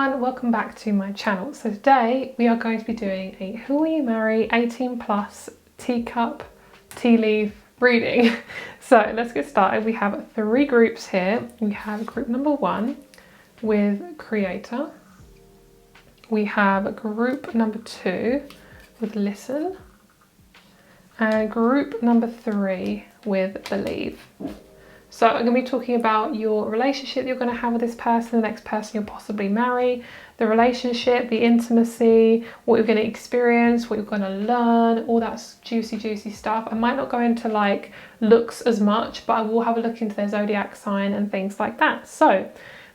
everyone, welcome back to my channel. So today we are going to be doing a Who Will You Marry 18 plus teacup tea leaf reading. So let's get started. We have 3 groups here. We have group number 1 with creator. We have group number 2 with listen. And group number 3 with believe. So I'm going to be talking about your relationship you're going to have with this person, the next person you'll possibly marry, the relationship, the intimacy, what you're going to experience, what you're going to learn, all that juicy stuff. I might not go into like looks as much, but I will have a look into their zodiac sign and things like that. So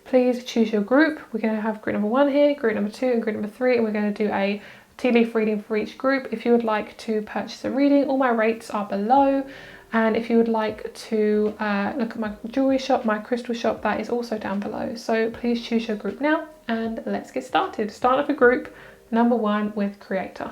please choose your group. We're going to have group number 1 here, group number 2 and group number 3, and we're going to do a tea leaf reading for each group. If you would like to purchase a reading, all my rates are below. And if you would like to look at my jewelry shop, my crystal shop, that is also down below. So please choose your group now and let's get started. Start off a group number 1 with creator.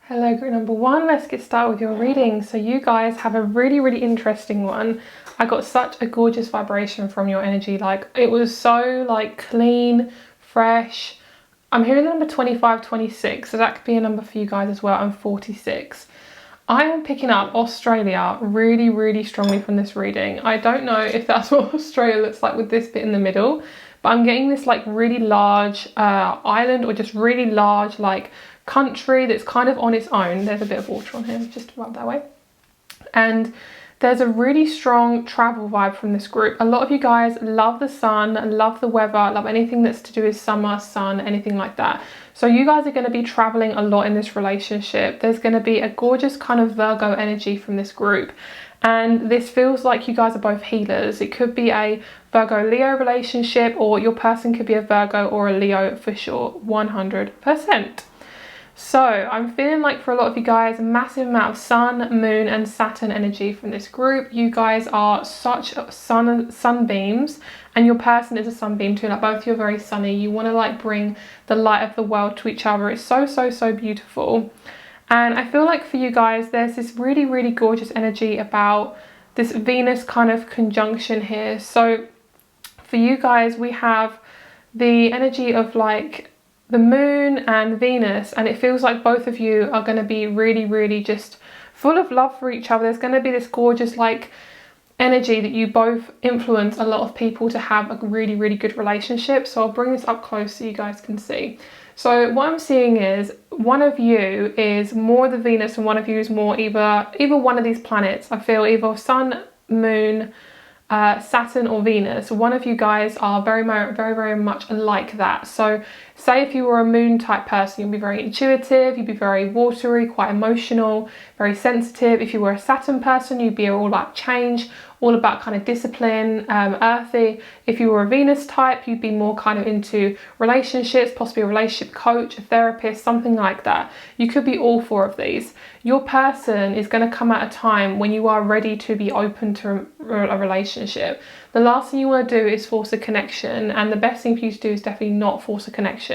Hello group number 1, let's get started with your reading. So you guys have a really interesting one. I got such a gorgeous vibration from your energy, like it was so like clean, fresh. I'm hearing the number 25, 26, so that could be a number for you guys as well. I'm 46. I am picking up Australia really strongly from this reading. I don't know if that's what Australia looks like with this bit in the middle, but I'm getting this like really large island, or just really large like country that's kind of on its own. There's a bit of water on here, just to rub that way. And there's a really strong travel vibe from this group. A lot of you guys love the sun, love the weather, love anything that's to do with summer, sun, anything like that. So you guys are going to be traveling a lot in this relationship. There's going to be a gorgeous kind of Virgo energy from this group. And this feels like you guys are both healers. It could be a Virgo-Leo relationship, or your person could be a Virgo or a Leo for sure, 100%. So I'm feeling like for a lot of you guys, a massive amount of sun, moon and Saturn energy from this group. You guys are such sunbeams, and your person is a sunbeam too. Like both of you are very sunny. You want to like bring the light of the world to each other. It's so beautiful. And I feel like for you guys, there's this really gorgeous energy about this Venus kind of conjunction here. So for you guys, we have the energy of like the moon and Venus, and it feels like both of you are going to be really just full of love for each other. There's going to be this gorgeous like energy that you both influence a lot of people to have a really good relationship. So I'll bring this up close so you guys can see. So what I'm seeing is one of you is more the Venus and one of you is more either one of these planets. I feel either sun, moon, Saturn or Venus. One of you guys are very much like that. So say if you were a moon type person, you'd be very intuitive, you'd be very watery, quite emotional, very sensitive. If you were a Saturn person, you'd be all about change, all about kind of discipline, earthy. If you were a Venus type, you'd be more kind of into relationships, possibly a relationship coach, a therapist, something like that. You could be all 4 of these. Your person is going to come at a time when you are ready to be open to a relationship. The last thing you want to do is force a connection, and the best thing for you to do is definitely not force a connection.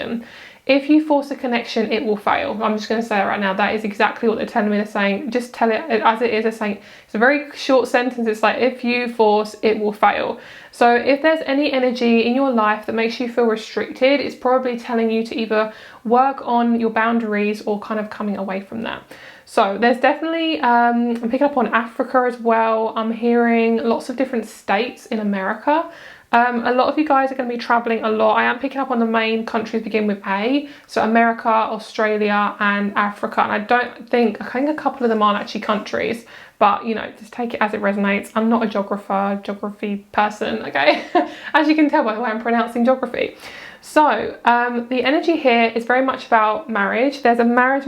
If you force a connection, it will fail. I'm just going to say it right now. That is exactly what they're telling me. They're saying, just tell it as it is. They're saying, it's a very short sentence. It's like, if you force, it will fail. So if there's any energy in your life that makes you feel restricted, it's probably telling you to either work on your boundaries or kind of coming away from that. So there's definitely, I'm picking up on Africa as well. I'm hearing lots of different states in America. A lot of you guys are going to be traveling a lot. I am picking up on the main countries begin with A. So America, Australia and Africa. And I think a couple of them aren't actually countries. But, you know, just take it as it resonates. I'm not a geography person, okay? As you can tell by the way I'm pronouncing geography. So the energy here is very much about marriage. There's a marriage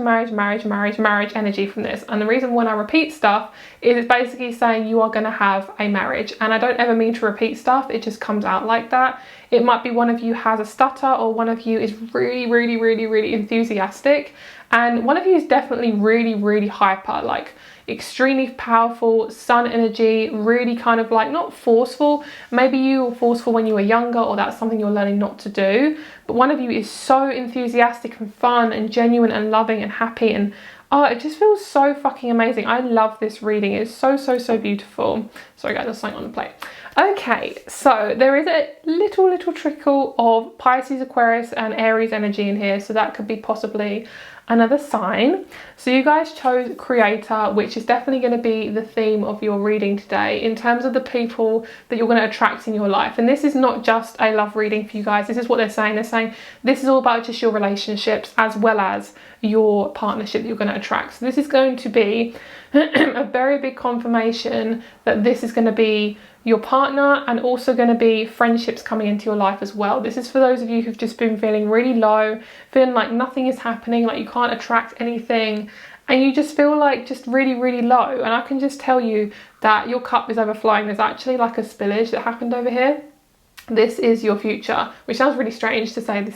energy from this. And the reason when I repeat stuff is it's basically saying you are going to have a marriage. And I don't ever mean to repeat stuff. It just comes out like that. It might be one of you has a stutter, or one of you is really enthusiastic. And one of you is definitely really hyper. Like, extremely powerful sun energy, really kind of like not forceful. Maybe you were forceful when you were younger, or that's something you're learning not to do. But one of you is so enthusiastic and fun and genuine and loving and happy, and oh, it just feels so fucking amazing. I love this reading. It's so, so, so beautiful. Sorry guys, there's something on the plate. Okay, so there is a little trickle of Pisces, Aquarius and Aries energy in here. So that could be possibly another sign. So you guys chose creator, which is definitely going to be the theme of your reading today in terms of the people that you're going to attract in your life. And this is not just a love reading for you guys. This is what they're saying. They're saying this is all about just your relationships as well as your partnership that you're going to attract. So this is going to be a very big confirmation that this is going to be your partner, and also going to be friendships coming into your life as well. This is for those of you who've just been feeling really low, feeling like nothing is happening, like you can't attract anything, and you just feel like just really low. And I can just tell you that your cup is overflowing. There's actually like a spillage that happened over here. This is your future, which sounds really strange to say.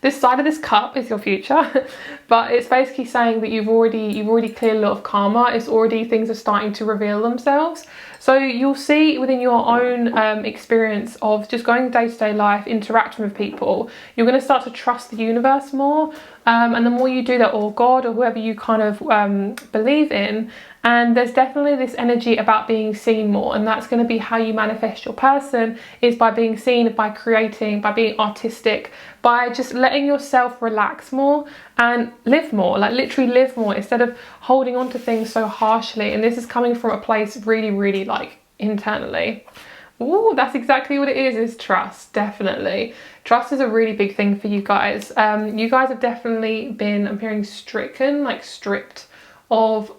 This side of this cup is your future, but it's basically saying that you've already cleared a lot of karma. It's already, things are starting to reveal themselves. So you'll see within your own experience of just going day-to-day life, interacting with people, you're going to start to trust the universe more. And the more you do that, or God, or whoever you kind of believe in. And there's definitely this energy about being seen more, and that's going to be how you manifest your person, is by being seen, by creating, by being artistic, by just letting yourself relax more and live more, like literally live more instead of holding on to things so harshly. And this is coming from a place really like internally. Ooh, that's exactly what it is trust. Definitely. Trust is a really big thing for you guys. You guys have definitely been, I'm hearing, stripped of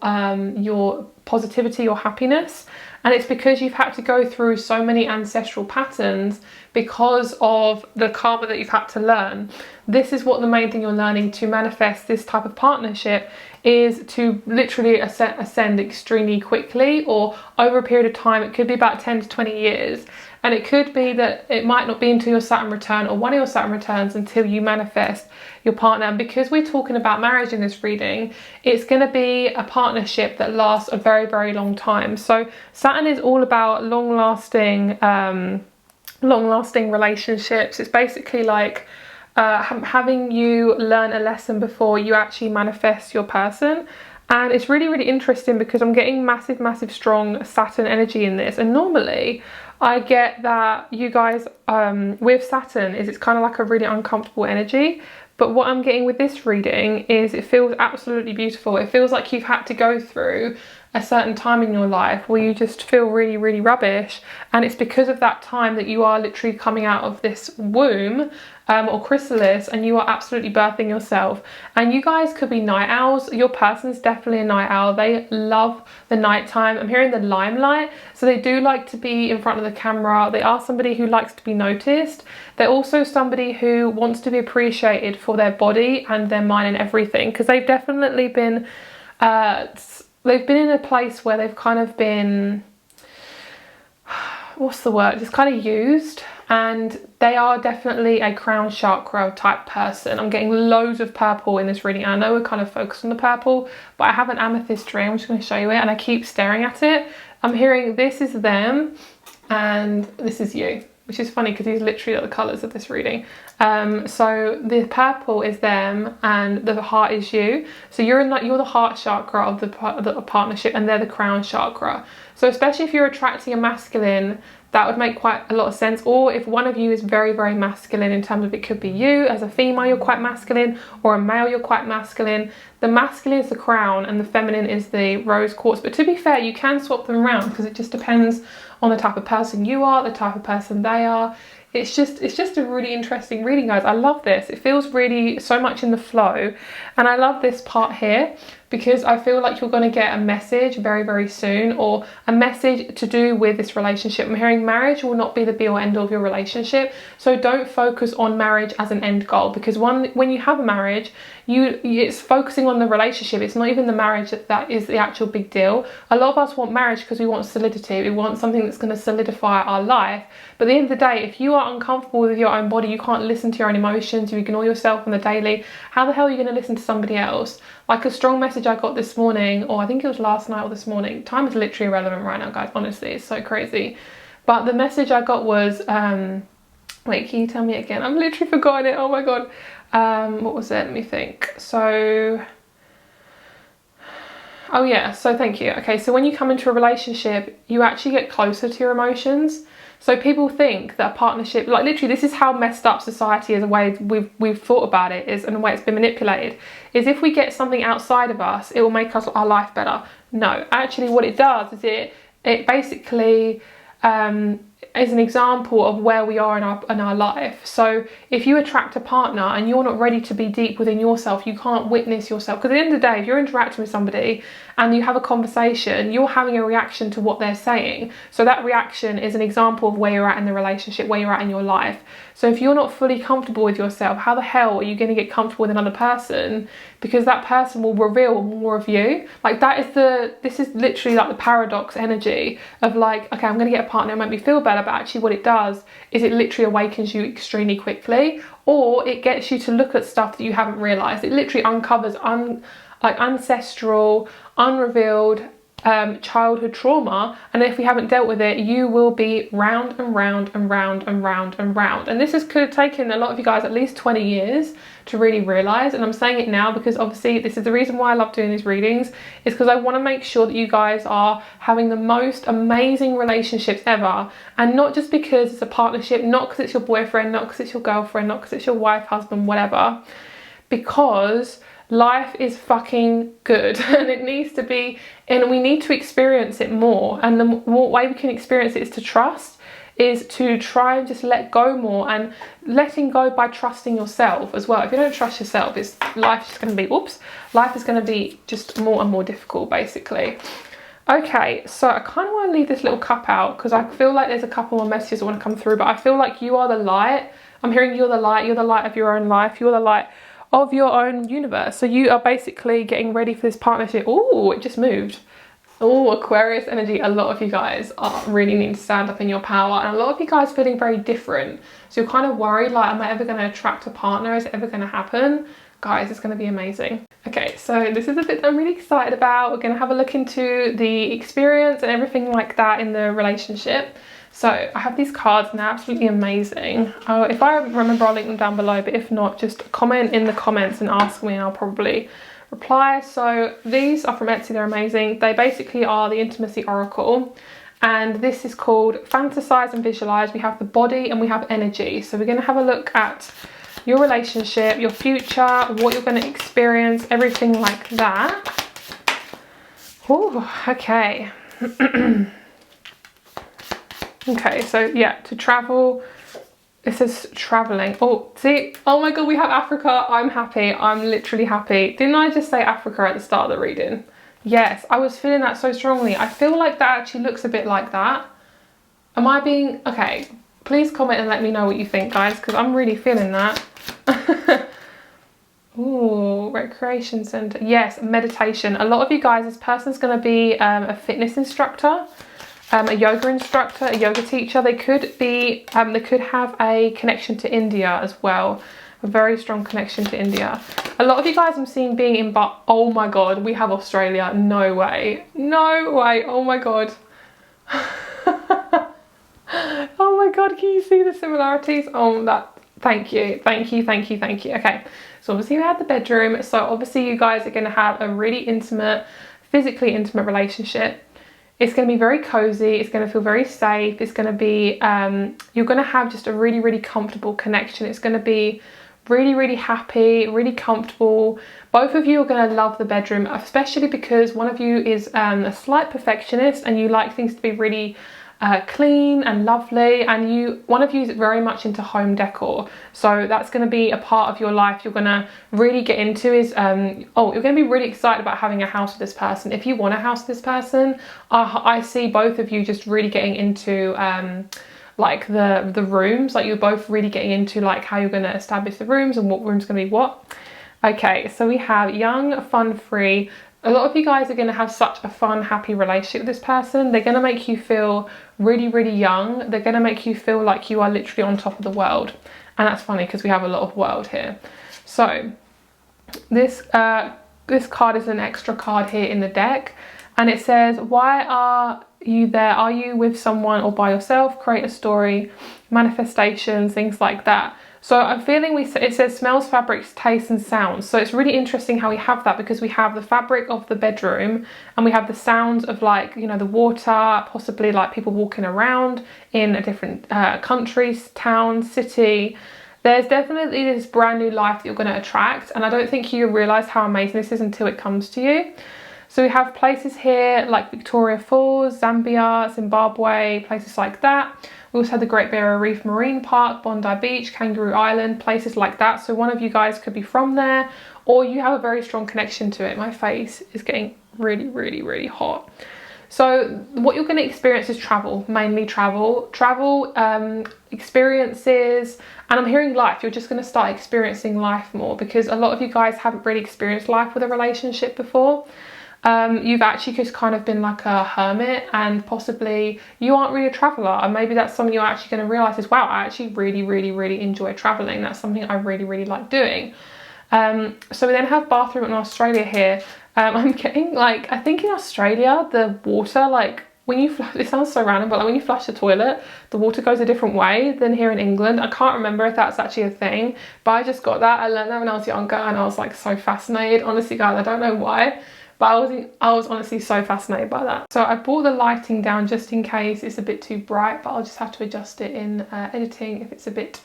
your positivity or happiness, and it's because you've had to go through so many ancestral patterns because of the karma that you've had to learn. This is what the main thing you're learning to manifest this type of partnership is, to literally ascend extremely quickly, or over a period of time. It could be about 10 to 20 years. And it could be that it might not be until your Saturn return, or one of your Saturn returns, until you manifest your partner. And because we're talking about marriage in this reading, it's going to be a partnership that lasts a very long time. So Saturn is all about long-lasting relationships. It's basically like having you learn a lesson before you actually manifest your person. And it's really interesting because I'm getting massive strong Saturn energy in this. And normally I get that you guys with Saturn is, it's kind of like a really uncomfortable energy. But what I'm getting with this reading is it feels absolutely beautiful. It feels like you've had to go through a certain time in your life where you just feel really rubbish, and it's because of that time that you are literally coming out of this womb or chrysalis, and you are absolutely birthing yourself. And you guys could be night owls. Your person's definitely a night owl. They love the nighttime. I'm hearing the limelight, so they do like to be in front of the camera. They are somebody who likes to be noticed. They're also somebody who wants to be appreciated for their body and their mind and everything, because they've definitely been they've been in a place where they've kind of been, what's the word, just kind of used. And they are definitely a crown chakra type person. I'm getting loads of purple in this reading. And I know we're kind of focused on the purple, but I have an amethyst tree. I'm just going to show you it, and I keep staring at it. I'm hearing this is them and this is you, which is funny because these literally are the colours of this reading. So the purple is them and the heart is you. So you're the heart chakra of the partnership, and they're the crown chakra. So especially if you're attracting a masculine, that would make quite a lot of sense. Or if one of you is very masculine, in terms of, it could be you as a female, you're quite masculine, or a male, you're quite masculine. The masculine is the crown and the feminine is the rose quartz. But to be fair, you can swap them around because it just depends on the type of person you are, the type of person they are. It's just a really interesting reading, guys. I love this. It feels really so much in the flow. And I love this part here because I feel like you're going to get a message very soon, or a message to do with this relationship. I'm hearing marriage will not be the be or end all of your relationship. So don't focus on marriage as an end goal, because when you have a marriage, it's focusing on the relationship. It's not even the marriage that is the actual big deal. A lot of us want marriage because we want solidity. We want something that's going to solidify our life. But at the end of the day, if you are uncomfortable with your own body, you can't listen to your own emotions, you ignore yourself on the daily, how the hell are you going to listen to somebody else? Like a strong message I got this morning, or I think it was last night or this morning. Time is literally irrelevant right now, guys. Honestly, it's so crazy. But the message I got was, wait, can you tell me again? I've literally forgotten it. Oh my God. What was it? Let me think. So, oh yeah, so thank you. Okay, so when you come into a relationship, you actually get closer to your emotions. So people think that a partnership, like literally this is how messed up society is, a way we've thought about it is, and the way it's been manipulated, is if we get something outside of us, it will make our life better. No, actually what it does is it basically is an example of where we are in our life. So if you attract a partner and you're not ready to be deep within yourself, you can't witness yourself. Because at the end of the day, if you're interacting with somebody and you have a conversation, you're having a reaction to what they're saying. So that reaction is an example of where you're at in the relationship, where you're at in your life. So if you're not fully comfortable with yourself, how the hell are you going to get comfortable with another person? Because that person will reveal more of you. Like this is literally like the paradox energy of like, okay, I'm going to get a partner, it make me feel better, but actually what it does is it literally awakens you extremely quickly, or it gets you to look at stuff that you haven't realized. It literally uncovers like ancestral, unrevealed childhood trauma, and if we haven't dealt with it, you will be round and round and round and round and round. And could have taken a lot of you guys at least 20 years to really realize. And I'm saying it now because obviously this is the reason why I love doing these readings, is because I want to make sure that you guys are having the most amazing relationships ever, and not just because it's a partnership, not because it's your boyfriend, not because it's your girlfriend, not because it's your wife, husband, whatever, because life is fucking good and it needs to be, and we need to experience it more. And the way we can experience it is to trust, is to try and just let go more, and letting go by trusting yourself as well. If you don't trust yourself, life is going to be, life is going to be just more and more difficult basically. Okay, so I kind of want to leave this little cup out because I feel like there's a couple more messages that want to come through, but I feel like you are the light. I'm hearing you're the light of your own life, you're the light of your own universe. So you are basically getting ready for this partnership. Oh, it just moved. Oh, Aquarius energy. A lot of you guys really need to stand up in your power, and a lot of you guys feeling very different. So you're kind of worried, like, am I ever going to attract a partner? Is it ever going to happen? Guys, it's going to be amazing. Okay, so this is a bit that I'm really excited about. We're going to have a look into the experience and everything like that in the relationship. So I have these cards and they're absolutely amazing. If I remember, I'll link them down below, but if not, just comment in the comments and ask me and I'll probably reply. So these are from Etsy, they're amazing. They basically are the Intimacy Oracle, and this is called Fantasize and Visualize. We have the body and we have energy. So we're going to have a look at your relationship, your future, what you're going to experience, everything like that. Oh, okay. Okay, so yeah, to travel, it says traveling. Oh, see, oh my God, we have Africa. I'm happy. I'm literally happy. Didn't I just say Africa at the start of the reading? Yes, I was feeling that so strongly. I feel like that actually looks a bit like that. Am I being, okay, please comment and let me know what you think, guys, because I'm really feeling that. Ooh, recreation center. Yes, meditation. A lot of you guys, this person's going to be a fitness instructor, a yoga instructor, a yoga teacher. They could be, they could have a connection to India as well. A very strong connection to India. A lot of you guys I'm seeing being in, but oh my God, we have Australia. No way. No way. Oh my God. Oh my God, can you see the similarities? Oh, thank you. Thank you, thank you, thank you. Okay, so obviously we had the bedroom. So obviously you guys are going to have a really intimate, physically intimate relationship. It's going to be very cozy. It's going to feel very safe. It's going to be, you're going to have just a really, really comfortable connection. It's going to be really, really happy, really comfortable. Both of you are going to love the bedroom, especially because one of you is a slight perfectionist and you like things to be really clean and lovely, and one of you is very much into home decor. So that's going to be a part of your life you're going to really get into is, you're going to be really excited about having a house with this person. If you want a house with this person, I see both of you just really getting into like the rooms, like you're both really getting into like how you're going to establish the rooms and what room's going to be what. Okay, so we have young, fun, free. A lot of you guys are going to have such a fun, happy relationship with this person. They're going to make you feel really, really young. They're going to make you feel like you are literally on top of the world. And that's funny because we have a lot of world here. So this this card is an extra card here in the deck, and it says, why are you there? Are you with someone or by yourself? Create a story, manifestations, things like that. So I'm feeling it says smells, fabrics, tastes and sounds. So it's really interesting how we have that, because we have the fabric of the bedroom and we have the sounds of, like, you know, the water, possibly like people walking around in a different country, town, city. There's definitely this brand new life that you're going to attract, and I don't think you realise how amazing this is until it comes to you. So we have places here like Victoria Falls, Zambia, Zimbabwe, places like that. We also had the Great Barrier Reef Marine Park, Bondi Beach, Kangaroo Island, places like that. So one of you guys could be from there, or you have a very strong connection to it. My face is getting really, really, really hot. So what you're going to experience is travel, mainly travel, experiences, and I'm hearing life. You're just going to start experiencing life more, because a lot of you guys haven't really experienced life with a relationship before. You've actually just kind of been like a hermit, and possibly you aren't really a traveller, and maybe that's something you're actually going to realise is, wow, I actually really, really, really enjoy travelling. That's something I really, really like doing. So we then have bathroom in Australia here. I'm getting, like, I think in Australia the water, like, when you flush, it sounds so random, but like when you flush the toilet, the water goes a different way than here in England. I can't remember if that's actually a thing, but I just got that. I learned that when I was younger, and I was like so fascinated. Honestly, guys, I don't know why, but I was honestly so fascinated by that. So I brought the lighting down just in case it's a bit too bright, but I'll just have to adjust it in editing if it's a bit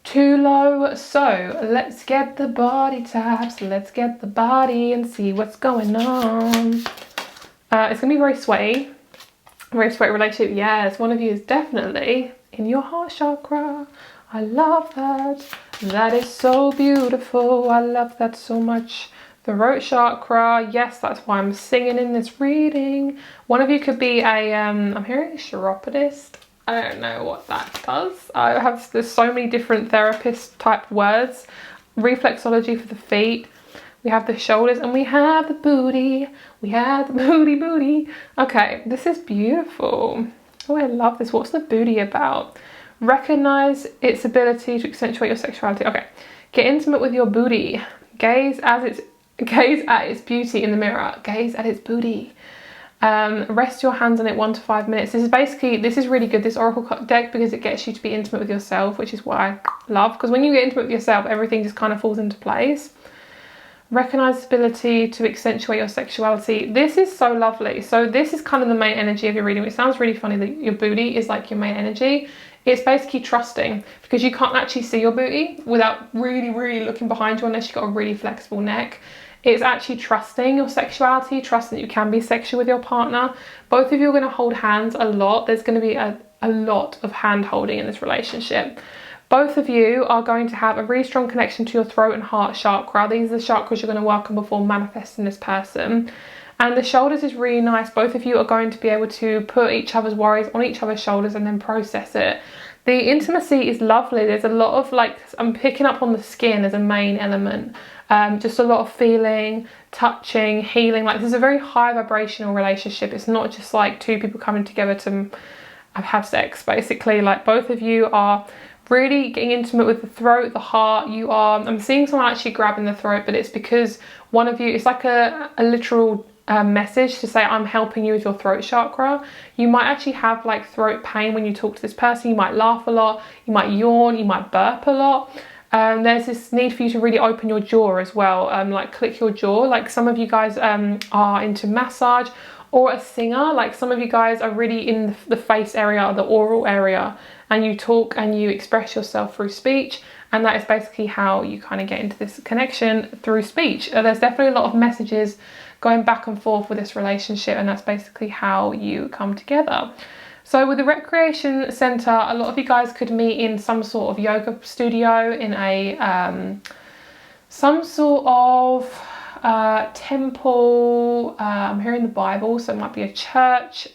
too low. So let's get the body types, let's get the body and see what's going on. It's gonna be very sweaty relationship. Yes, one of you is definitely in your heart chakra. I love that. That is so beautiful. I love that so much. Throat chakra, yes, that's why I'm singing in this reading. One of you could be a I'm hearing a chiropodist. I don't know what that does. There's so many different therapist type words. Reflexology for the feet. We have the shoulders, and we have the booty. We have the booty. Okay, this is beautiful. Oh, I love this. What's the booty about? Recognize its ability to accentuate your sexuality. Okay, get intimate with your booty. Gaze at its beauty in the mirror. Gaze at its booty. Rest your hands on it 1 to 5 minutes. This is really good, this oracle deck, because it gets you to be intimate with yourself, which is what I love, because when you get intimate with yourself, everything just kind of falls into place. Recognize ability to accentuate your sexuality. This is so lovely. So this is kind of the main energy of your reading. It sounds really funny that your booty is like your main energy. It's basically trusting, because you can't actually see your booty without really, really looking behind you unless you've got a really flexible neck. It's actually trusting your sexuality, trusting that you can be sexual with your partner. Both of you are going to hold hands a lot. There's going to be a lot of hand holding in this relationship. Both of you are going to have a really strong connection to your throat and heart chakra. These are the chakras you're going to work on before manifesting this person. And the shoulders is really nice. Both of you are going to be able to put each other's worries on each other's shoulders and then process it. The intimacy is lovely. There's a lot of, like, I'm picking up on the skin as a main element. Just a lot of feeling, touching, healing. Like, this is a very high vibrational relationship. It's not just like two people coming together to have sex, basically. Like, both of you are really getting intimate with the throat, the heart. I'm seeing someone actually grabbing the throat, but it's because one of you, it's like a literal message to say, I'm helping you with your throat chakra. You might actually have like throat pain when you talk to this person. You might laugh a lot, you might yawn, you might burp a lot. There's this need for you to really open your jaw as well, like click your jaw. Like, some of you guys are into massage, or a singer. Like, some of you guys are really in the face area, the oral area, and you talk and you express yourself through speech, and that is basically how you kind of get into this connection, through speech. There's definitely a lot of messages going back and forth with this relationship, and that's basically how you come together. So with the recreation centre, a lot of you guys could meet in some sort of yoga studio, in a some sort of temple. I'm hearing the Bible, so it might be a church.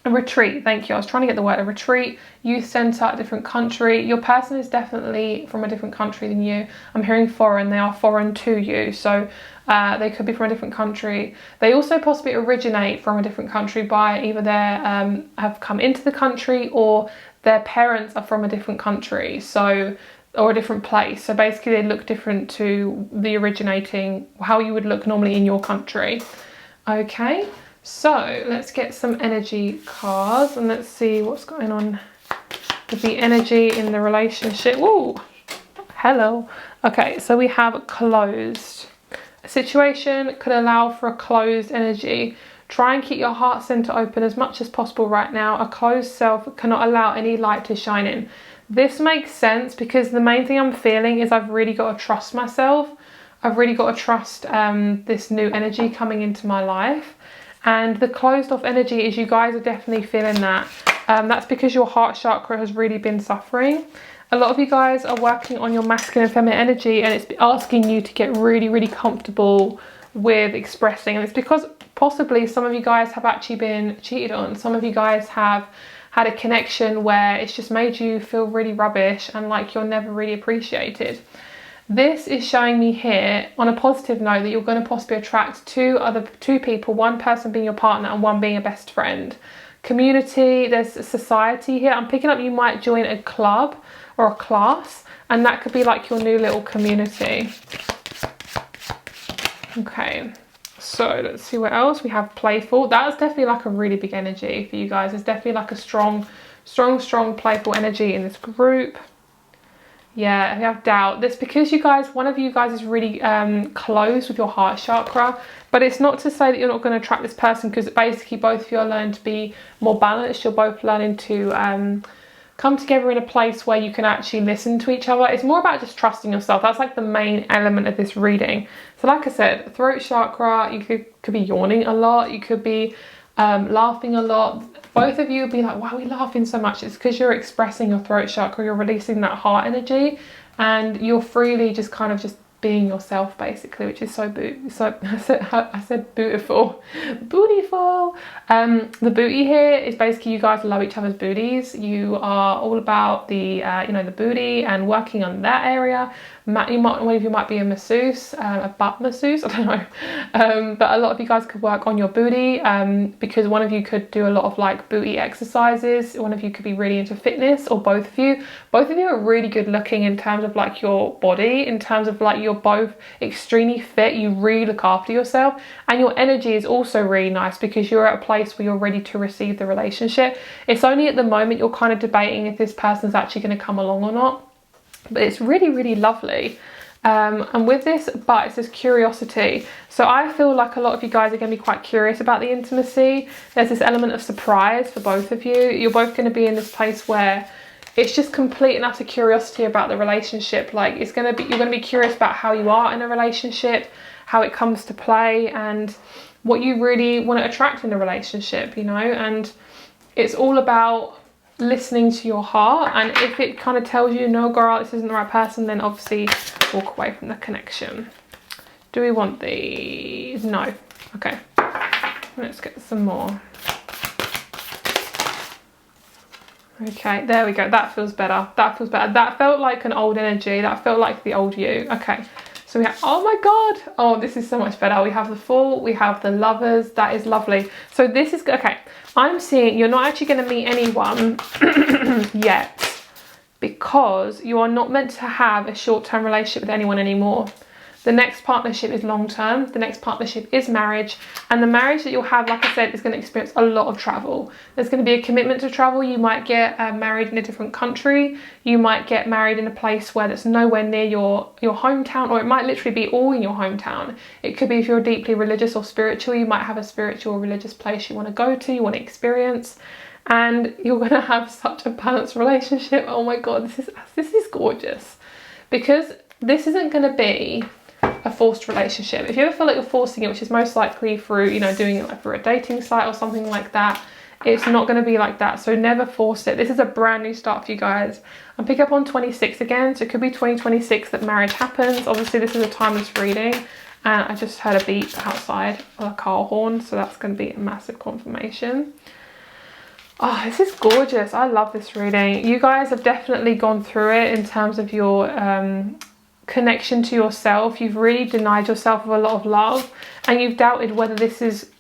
A retreat, thank you. I was trying to get the word. A retreat, youth centre, a different country. Your person is definitely from a different country than you. I'm hearing foreign. They are foreign to you. So they could be from a different country. They also possibly originate from a different country by either have come into the country, or their parents are from a different country. So or a different place. So basically they look different to the originating, how you would look normally in your country. Okay, so let's get some energy cards and let's see what's going on with the energy in the relationship. Ooh, hello. Okay, so we have closed. A situation could allow for a closed energy. Try and keep your heart center open as much as possible right now. A closed self cannot allow any light to shine in. This makes sense because the main thing I'm feeling is I've really got to trust myself. I've really got to trust this new energy coming into my life. And the closed off energy is you guys are definitely feeling that. That's because your heart chakra has really been suffering. A lot of you guys are working on your masculine and feminine energy, and it's asking you to get really, really comfortable with expressing. And it's because possibly some of you guys have actually been cheated on. Some of you guys have had a connection where it's just made you feel really rubbish and like you're never really appreciated. This is showing me here on a positive note that you're going to possibly attract two people, one person being your partner and one being a best friend. Community, there's a society here. I'm picking up you might join a club or a class, and that could be like your new little community. Okay, so let's see what else we have. Playful. That's definitely like a really big energy for you guys. There's definitely like a strong playful energy in this group. Yeah, if you have doubt, that's because you guys, one of you guys is really close with your heart chakra, but it's not to say that you're not going to attract this person, because basically both of you are learning to be more balanced. You're both learning to come together in a place where you can actually listen to each other. It's more about just trusting yourself. That's like the main element of this reading. So like I said, throat chakra, you could be yawning a lot, you could be laughing a lot. Both of you would be like, why are we laughing so much? It's because you're expressing your throat chakra, you're releasing that heart energy, and you're freely just kind of just being yourself basically, which is I said beautiful. Beautiful. The booty here is basically you guys love each other's booties. You are all about the the booty and working on that area. One of you might be a masseuse, a butt masseuse, I don't know. But a lot of you guys could work on your booty because one of you could do a lot of like booty exercises. One of you could be really into fitness, or both of you. Both of you are really good looking in terms of like your body, in terms of like you're both extremely fit. You really look after yourself, and your energy is also really nice because you're at a place where you're ready to receive the relationship. It's only at the moment you're kind of debating if this person's actually going to come along or not. But it's really, really lovely. And with this, but it says curiosity. So I feel like a lot of you guys are going to be quite curious about the intimacy. There's this element of surprise for both of you. You're both going to be in this place where it's just complete and utter curiosity about the relationship. Like you're going to be curious about how you are in a relationship, how it comes to play, and what you really want to attract in a relationship, and it's all about listening to your heart. And if it kind of tells you, no girl, this isn't the right person, then obviously walk away from the connection. Do we want these? No. Okay, let's get some more. Okay, there we go. That feels better. That feels better. That felt like an old energy. That felt like the old you. Okay, so we have, oh my god, oh, this is so much better. We have the Fool, we have the Lovers. That is lovely. So this is, okay, I'm seeing you're not actually going to meet anyone yet, because you are not meant to have a short-term relationship with anyone anymore. The next partnership is long-term. The next partnership is marriage. And the marriage that you'll have, like I said, is going to experience a lot of travel. There's going to be a commitment to travel. You might get married in a different country. You might get married in a place where that's nowhere near your hometown, or it might literally be all in your hometown. It could be, if you're deeply religious or spiritual, you might have a spiritual or religious place you want to go to, you want to experience. And you're going to have such a balanced relationship. Oh my god, this is gorgeous. Because this isn't going to be a forced relationship. If you ever feel like you're forcing it, which is most likely through, doing it like through a dating site or something like that, it's not going to be like that. So never force it. This is a brand new start for you guys. I'm picking up on 26 again, so it could be 2026 that marriage happens. Obviously this is a timeless reading, and I just heard a beep outside of a car horn, so that's going to be a massive confirmation. Oh, this is gorgeous. I love this reading. You guys have definitely gone through it in terms of your connection to yourself. You've really denied yourself of a lot of love, and you've doubted whether this is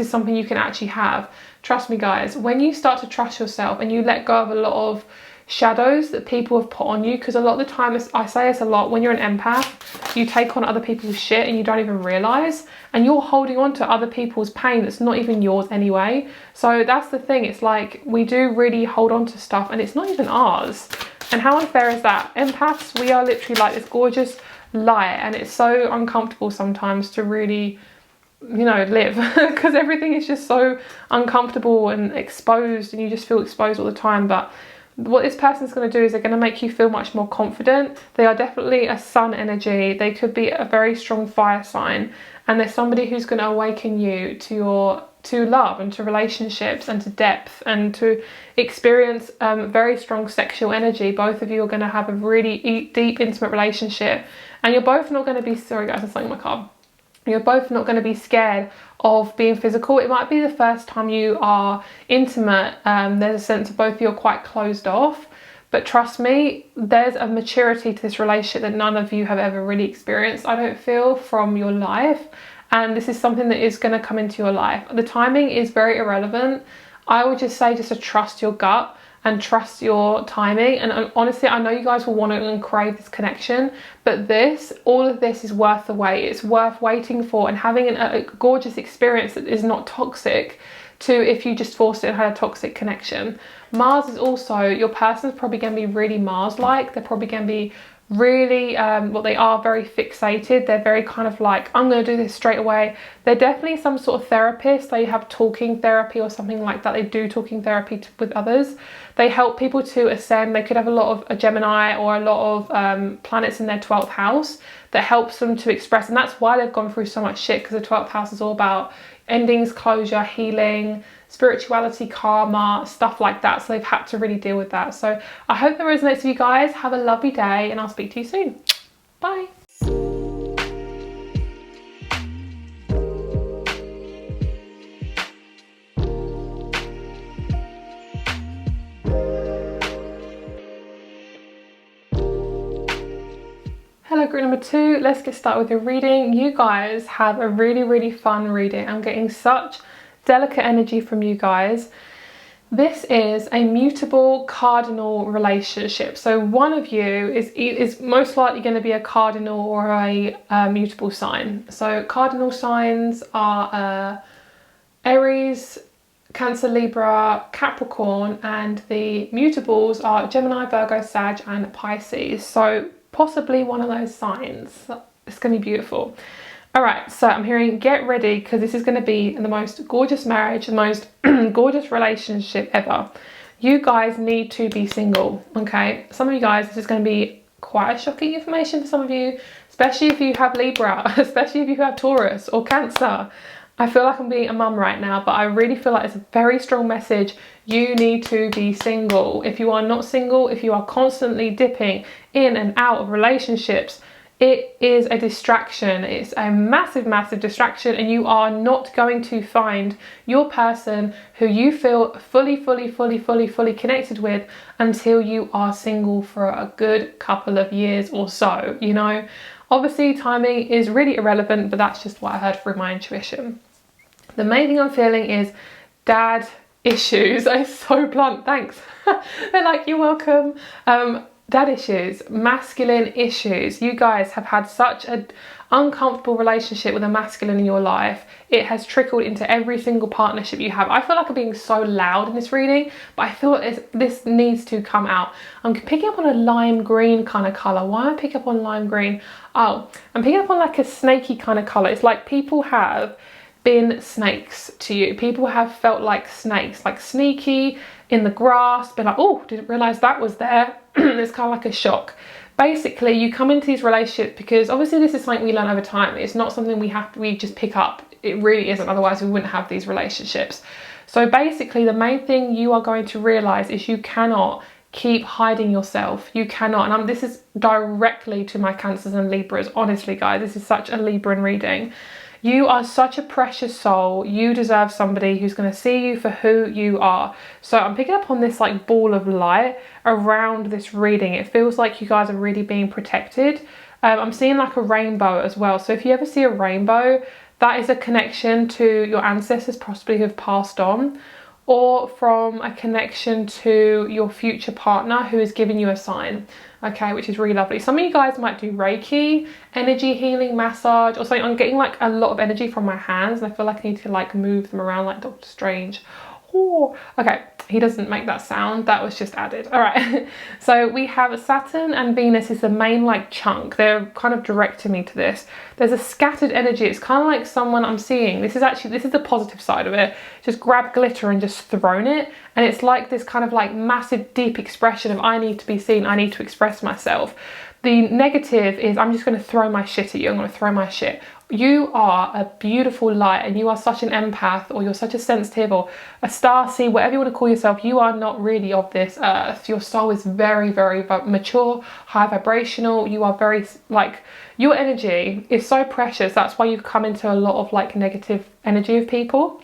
something you can actually have. Trust me guys, when you start to trust yourself and you let go of a lot of shadows that people have put on you, because a lot of the time, I say this a lot, when you're an empath, you take on other people's shit and you don't even realise, and you're holding on to other people's pain that's not even yours anyway. So that's the thing, it's like we do really hold on to stuff and it's not even ours. And how unfair is that? Empaths, we are literally like this gorgeous light, and it's so uncomfortable sometimes to really, you know, live because everything is just so uncomfortable and exposed, and you just feel exposed all the time. But what this person's going to do is they're going to make you feel much more confident. They are definitely a sun energy. They could be a very strong fire sign, and they're somebody who's going to awaken you to love and to relationships and to depth and to experience very strong sexual energy. Both of you are going to have a really deep, intimate relationship, and you're both not going to be, sorry guys, I'm slowing my car. You're both not going to be scared of being physical. It might be the first time you are intimate. There's a sense of both of you are quite closed off, but trust me, there's a maturity to this relationship that none of you have ever really experienced, I don't feel, from your life. And this is something that is going to come into your life. The timing is very irrelevant. I would just say just to trust your gut and trust your timing. And honestly, I know you guys will want to and crave this connection, but all of this is worth the wait. It's worth waiting for and having a gorgeous experience that is not toxic to if you just forced it and had a toxic connection. Mars is also, your person's probably going to be really Mars-like. They're probably going to be really, they are very fixated. They're very kind of like, I'm going to do this straight away. They're definitely some sort of therapist. They have talking therapy or something like that. They do talking therapy with others. They help people to ascend. They could have a lot of a Gemini or a lot of planets in their 12th house that helps them to express. And that's why they've gone through so much shit, because the 12th house is all about endings, closure, healing, spirituality, karma, stuff like that. So they've had to really deal with that. So I hope that resonates with you guys. Have a lovely day, and I'll speak to you soon. Bye. Hello group number 2, let's get started with your reading. You guys have a really fun reading. I'm getting such delicate energy from you guys. This is a mutable cardinal relationship. So one of you is most likely going to be a cardinal or a mutable sign. So cardinal signs are Aries, Cancer, Libra, Capricorn, and the mutables are Gemini, Virgo, Sag, and Pisces. So possibly one of those signs. It's going to be beautiful. All right, so I'm hearing get ready, because this is going to be the most gorgeous marriage, the most gorgeous relationship ever. You guys need to be single, okay? Some of you guys, this is going to be quite a shocking information for some of you, especially if you have Libra, especially if you have Taurus or Cancer. I feel like I'm being a mum right now, but I really feel like it's a very strong message. You need to be single. If you are not single, if you are constantly dipping in and out of relationships, it is a distraction. It's a massive distraction, and you are not going to find your person who you feel fully connected with until you are single for a good couple of years or so, you know. Obviously timing is really irrelevant, but that's just what I heard through my intuition. The main thing I'm feeling is dad issues. I'm so blunt, thanks. They're like, you're welcome. Dad issues, masculine issues. You guys have had such an uncomfortable relationship with a masculine in your life. It has trickled into every single partnership you have. I feel like I'm being so loud in this reading, but I feel like this needs to come out. I'm picking up on a lime green kind of colour. Why am I picking up on lime green? Oh, I'm picking up on like a snaky kind of colour. It's like people have been snakes to you. People have felt like snakes, like sneaky in the grass, been like, oh, didn't realise that was there. It's kind of like a shock. Basically, you come into these relationships because obviously this is something we learn over time. It's not something we just pick up. It really isn't, otherwise we wouldn't have these relationships. So basically the main thing you are going to realise is you cannot keep hiding yourself. You cannot, and this is directly to my Cancers and Libras. Honestly guys, this is such a Libran reading. You are such a precious soul. You deserve somebody who's going to see you for who you are. So I'm picking up on this like ball of light around this reading. It feels like you guys are really being protected. I'm seeing like a rainbow as well. So if you ever see a rainbow, that is a connection to your ancestors possibly who have passed on. or from a connection to your future partner who is giving you a sign, okay, which is really lovely. Some of you guys might do Reiki, energy healing, massage, or something. I'm getting like a lot of energy from my hands, and I feel like I need to like move them around like Doctor Strange. Oh, okay, he doesn't make that sound, that was just added. All right, so we have Saturn and Venus is the main like chunk. They're kind of directing me to this. There's a scattered energy. It's kind of like someone I'm seeing. This is the positive side of it. Just grab glitter and just thrown it. And it's like this kind of like massive deep expression of I need to be seen, I need to express myself. The negative is I'm just going to throw my shit at you. I'm going to throw my shit. You are a beautiful light, and you are such an empath, or you're such a sensitive, or a starseed, whatever you want to call yourself. You are not really of this earth. Your soul is very, very mature, high vibrational. You are very like, your energy is so precious. That's why you've come into a lot of like negative energy of people.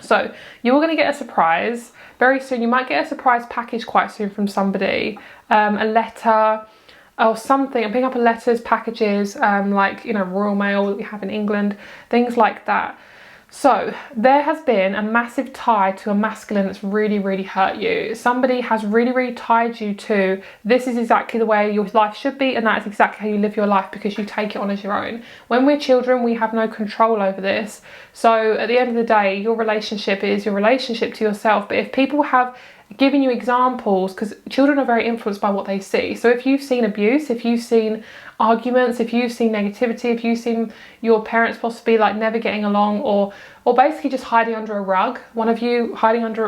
So you're going to get a surprise very soon. You might get a surprise package quite soon from somebody, a letter or something. I'm picking up letters, packages, like, you know, Royal Mail that we have in England, things like that. So there has been a massive tie to a masculine that's really, really hurt you. Somebody has really, really tied you to this is exactly the way your life should be, and that is exactly how you live your life because you take it on as your own. When we're children, we have no control over this. So at the end of the day, your relationship is your relationship to yourself. But if people have giving you examples, because children are very influenced by what they see. So if you've seen abuse, if you've seen arguments, if you've seen negativity, if you've seen your parents possibly like never getting along, or basically just hiding under a rug, one of them hiding under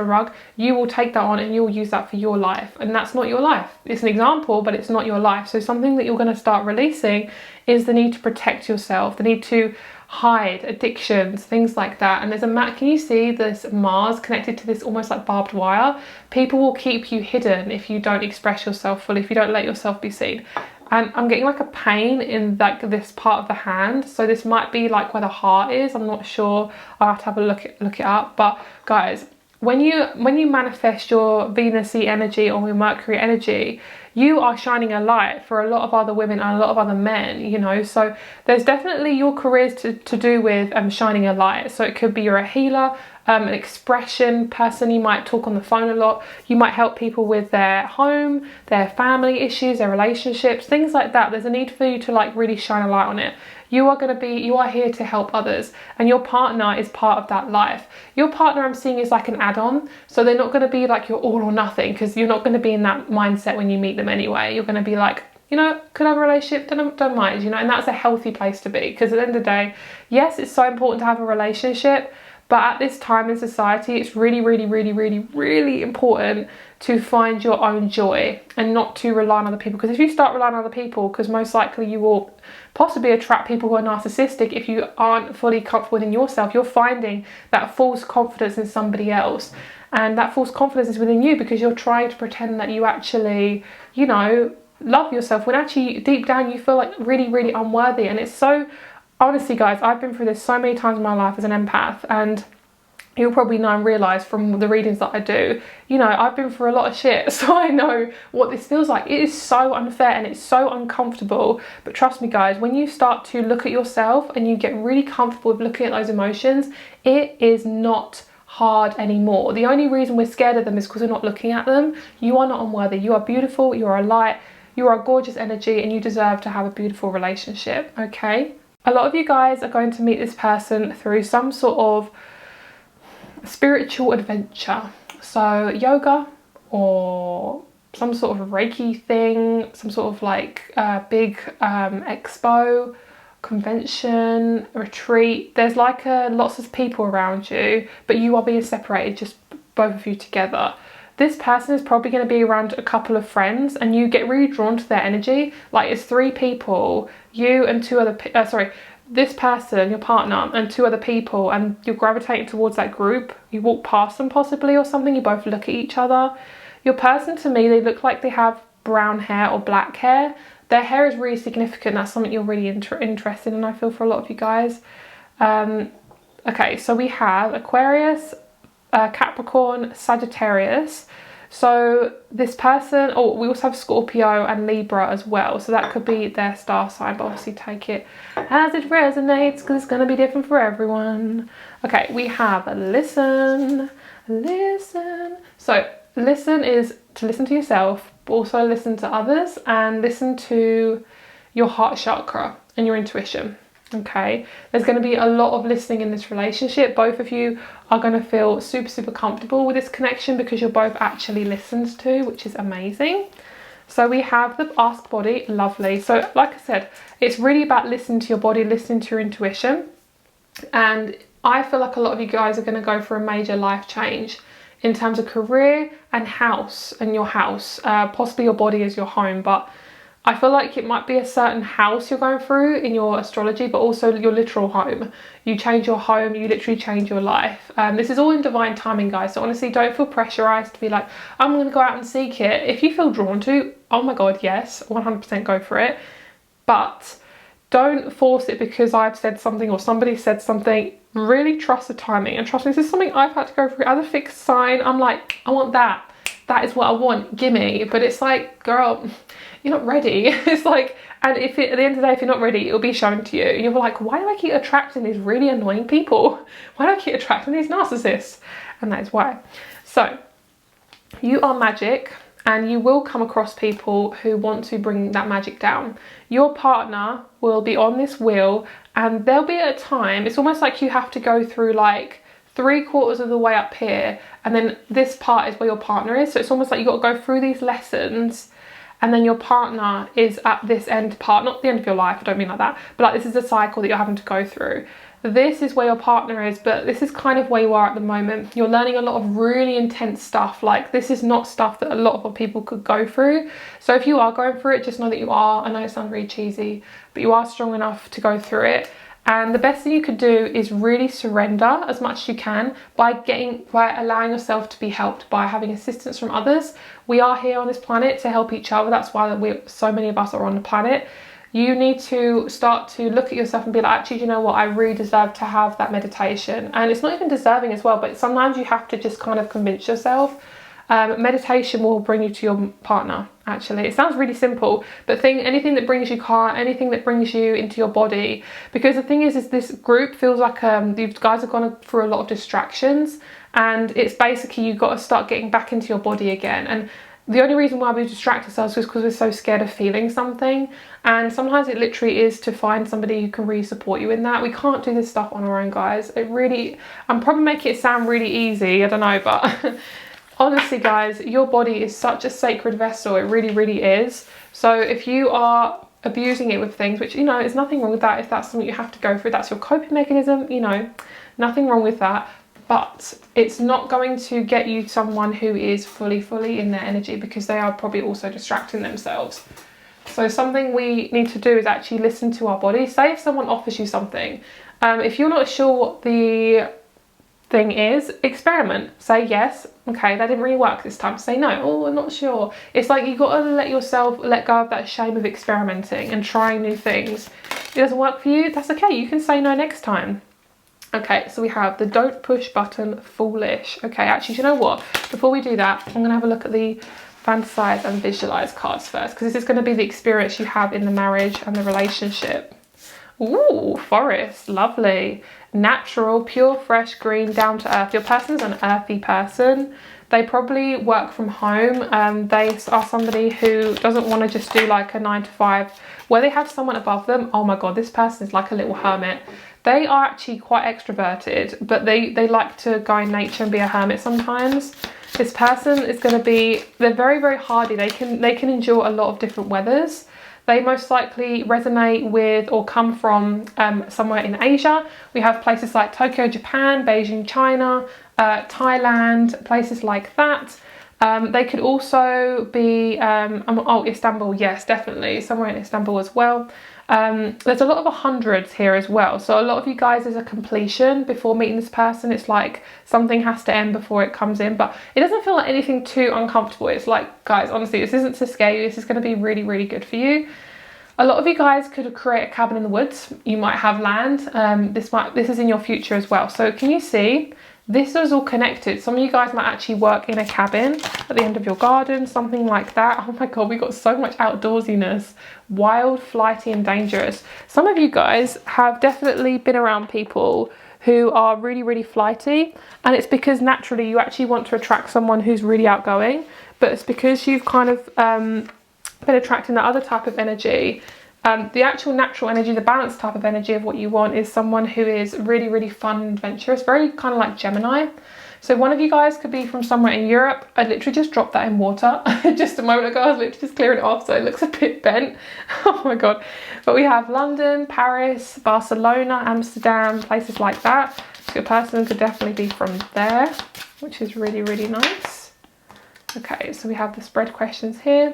a rug, you will take that on and you will use that for your life. And that's not your life. It's an example, but it's not your life. So something that you're going to start releasing is the need to protect yourself, the need to hide addictions, things like that. And there's can you see this Mars connected to this almost like barbed wire? People will keep you hidden if you don't express yourself fully, if you don't let yourself be seen. And I'm getting like a pain in like this part of the hand, so this might be like where the heart is. I'm not sure, I'll have to have a look it up. But guys, when you manifest your Venus-y energy or your Mercury energy, you are shining a light for a lot of other women and a lot of other men, you know. So there's definitely your careers to do with shining a light. So it could be you're a healer, an expression person. You might talk on the phone a lot. You might help people with their home, their family issues, their relationships, things like that. There's a need for you to like really shine a light on it. You are here to help others, and your partner is part of that life. Your partner I'm seeing is like an add-on, so they're not going to be like your all or nothing, because you're not going to be in that mindset when you meet them anyway. You're going to be like, you know, could I have a relationship? Don't mind, you know, and that's a healthy place to be, because at the end of the day, yes, it's so important to have a relationship, but at this time in society, it's really, really, really, really, really important to find your own joy and not to rely on other people. Because if you start relying on other people, because most likely you will possibly attract people who are narcissistic if you aren't fully comfortable within yourself, you're finding that false confidence in somebody else. And that false confidence is within you because you're trying to pretend that you actually, you know, love yourself, when actually deep down you feel like really, really unworthy. And it's so, honestly guys, I've been through this so many times in my life as an empath, and you'll probably know and realise from the readings that I do, you know, I've been through a lot of shit, so I know what this feels like. It is so unfair and it's so uncomfortable, but trust me guys, when you start to look at yourself and you get really comfortable with looking at those emotions, it is not hard anymore. The only reason we're scared of them is because we're not looking at them. You are not unworthy. You are beautiful, you are a light, you are a gorgeous energy, and you deserve to have a beautiful relationship, okay? A lot of you guys are going to meet this person through some sort of spiritual adventure. So yoga or some sort of Reiki thing, some sort of like big expo, convention, retreat. There's like lots of people around you, but you are being separated, just both of you together. This person is probably going to be around a couple of friends, and you get really drawn to their energy. Like it's 3 people, you and 2 other this person, your partner, and 2 other people, and you're gravitating towards that group. You walk past them possibly or something, you both look at each other. Your person, to me, they look like they have brown hair or black hair. Their hair is really significant. That's something you're really interested in, I feel, for a lot of you guys. Okay, so we have Aquarius, Capricorn, Sagittarius. So this person, we also have Scorpio and Libra as well. So that could be their star sign, but obviously take it as it resonates because it's going to be different for everyone. Okay, we have listen, listen. So listen is to listen to yourself, but also listen to others and listen to your heart chakra and your intuition. Okay, there's going to be a lot of listening in this relationship. Both of you are going to feel super comfortable with this connection because you're both actually listened to, which is amazing. So we have the ask body, lovely. So like I said, it's really about listening to your body, listening to your intuition. And I feel like a lot of you guys are going to go for a major life change in terms of career and house, and your house, possibly your body is your home, but I feel like it might be a certain house you're going through in your astrology, but also your literal home. You change your home, you literally change your life. This is all in divine timing, guys. So honestly, don't feel pressurized to be like, I'm going to go out and seek it. If you feel drawn to, oh my God, yes, 100% go for it. But don't force it because I've said something or somebody said something. Really trust the timing. And trust me, this is something I've had to go through as a fixed sign. I'm like, I want that. That is what I want. Gimme. But it's like, girl, you're not ready. It's like, and if at the end of the day, if you're not ready, it'll be shown to you. And you'll be like, why do I keep attracting these really annoying people? Why do I keep attracting these narcissists? And that is why. So you are magic, and you will come across people who want to bring that magic down. Your partner will be on this wheel, and there'll be a time, it's almost like you have to go through like 3/4 of the way up here, and then this part is where your partner is. So it's almost like you've got to go through these lessons, and then your partner is at this end part, not the end of your life, I don't mean like that, but like this is a cycle that you're having to go through. This is where your partner is, but this is kind of where you are at the moment. You're learning a lot of really intense stuff. Like this is not stuff that a lot of people could go through. So if you are going through it, just know that you are. I know it sounds really cheesy, but you are strong enough to go through it. And the best thing you could do is really surrender as much as you can by allowing yourself to be helped, by having assistance from others. We are here on this planet to help each other. That's why so many of us are on the planet. You need to start to look at yourself and be like, actually, you know what? I really deserve to have that meditation. And it's not even deserving as well, but sometimes you have to just kind of convince yourself. Meditation will bring you to your partner, actually. It sounds really simple, but anything that brings you calm, anything that brings you into your body. Because the thing is this group feels like you guys have gone through a lot of distractions, and it's basically you've got to start getting back into your body again. And the only reason why we distract ourselves is because we're so scared of feeling something. And sometimes it literally is to find somebody who can really support you in that. We can't do this stuff on our own, guys. I'm probably making it sound really easy, I don't know, but honestly, guys, your body is such a sacred vessel. It really is. So if you are abusing it with things, which, you know, there's nothing wrong with that. If that's something you have to go through, that's your coping mechanism, you know, nothing wrong with that. But it's not going to get you someone who is fully in their energy, because they are probably also distracting themselves. So something we need to do is actually listen to our body. Say if someone offers you something, if you're not sure what the thing is, experiment. Say yes, okay, that didn't really work this time. Say no, oh, I'm not sure. It's like you got to let yourself let go of that shame of experimenting and trying new things. It doesn't work for you, that's okay. You can say no next time. Okay, so we have the don't push button, foolish. Okay, actually, do you know what? Before we do that, I'm going to have a look at the fantasize and visualize cards first, because this is going to be the experience you have in the marriage and the relationship. Ooh, forest, lovely. Natural, pure, fresh, green, down to earth. Your person's an earthy person. They probably work from home. They are somebody who doesn't want to just do like a 9 to 5 where they have someone above them. Oh my God, this person is like a little hermit. They are actually quite extroverted, but they like to go in nature and be a hermit sometimes. This person is going to be, they're very hardy. They can endure a lot of different weathers. They most likely resonate with or come from somewhere in Asia. We have places like Tokyo, Japan, Beijing, China, Thailand, places like that. They could also be, Istanbul, yes, definitely, somewhere in Istanbul as well. There's a lot of 100s here as well. So a lot of you guys, there's a completion before meeting this person. It's like something has to end before it comes in, but it doesn't feel like anything too uncomfortable. It's like, guys, honestly, this isn't to scare you. This is going to be really good for you. A lot of you guys could create a cabin in the woods. You might have land. This is in your future as well. So can you see? This is all connected. Some of you guys might actually work in a cabin at the end of your garden, something like that. Oh my God, we got so much outdoorsiness. Wild, flighty and dangerous. Some of you guys have definitely been around people who are really, really flighty. And it's because naturally you actually want to attract someone who's really outgoing, but it's because you've kind of been attracting that other type of energy. The actual natural energy, the balanced type of energy of what you want is someone who is really, really fun and adventurous, very kind of like Gemini. So one of you guys could be from somewhere in Europe. I literally just dropped that in water just a moment ago. I was literally just clearing it off, so it looks a bit bent. Oh my God. But we have London, Paris, Barcelona, Amsterdam, places like that. So your person could definitely be from there, which is really, really nice. Okay, so we have the spread questions here.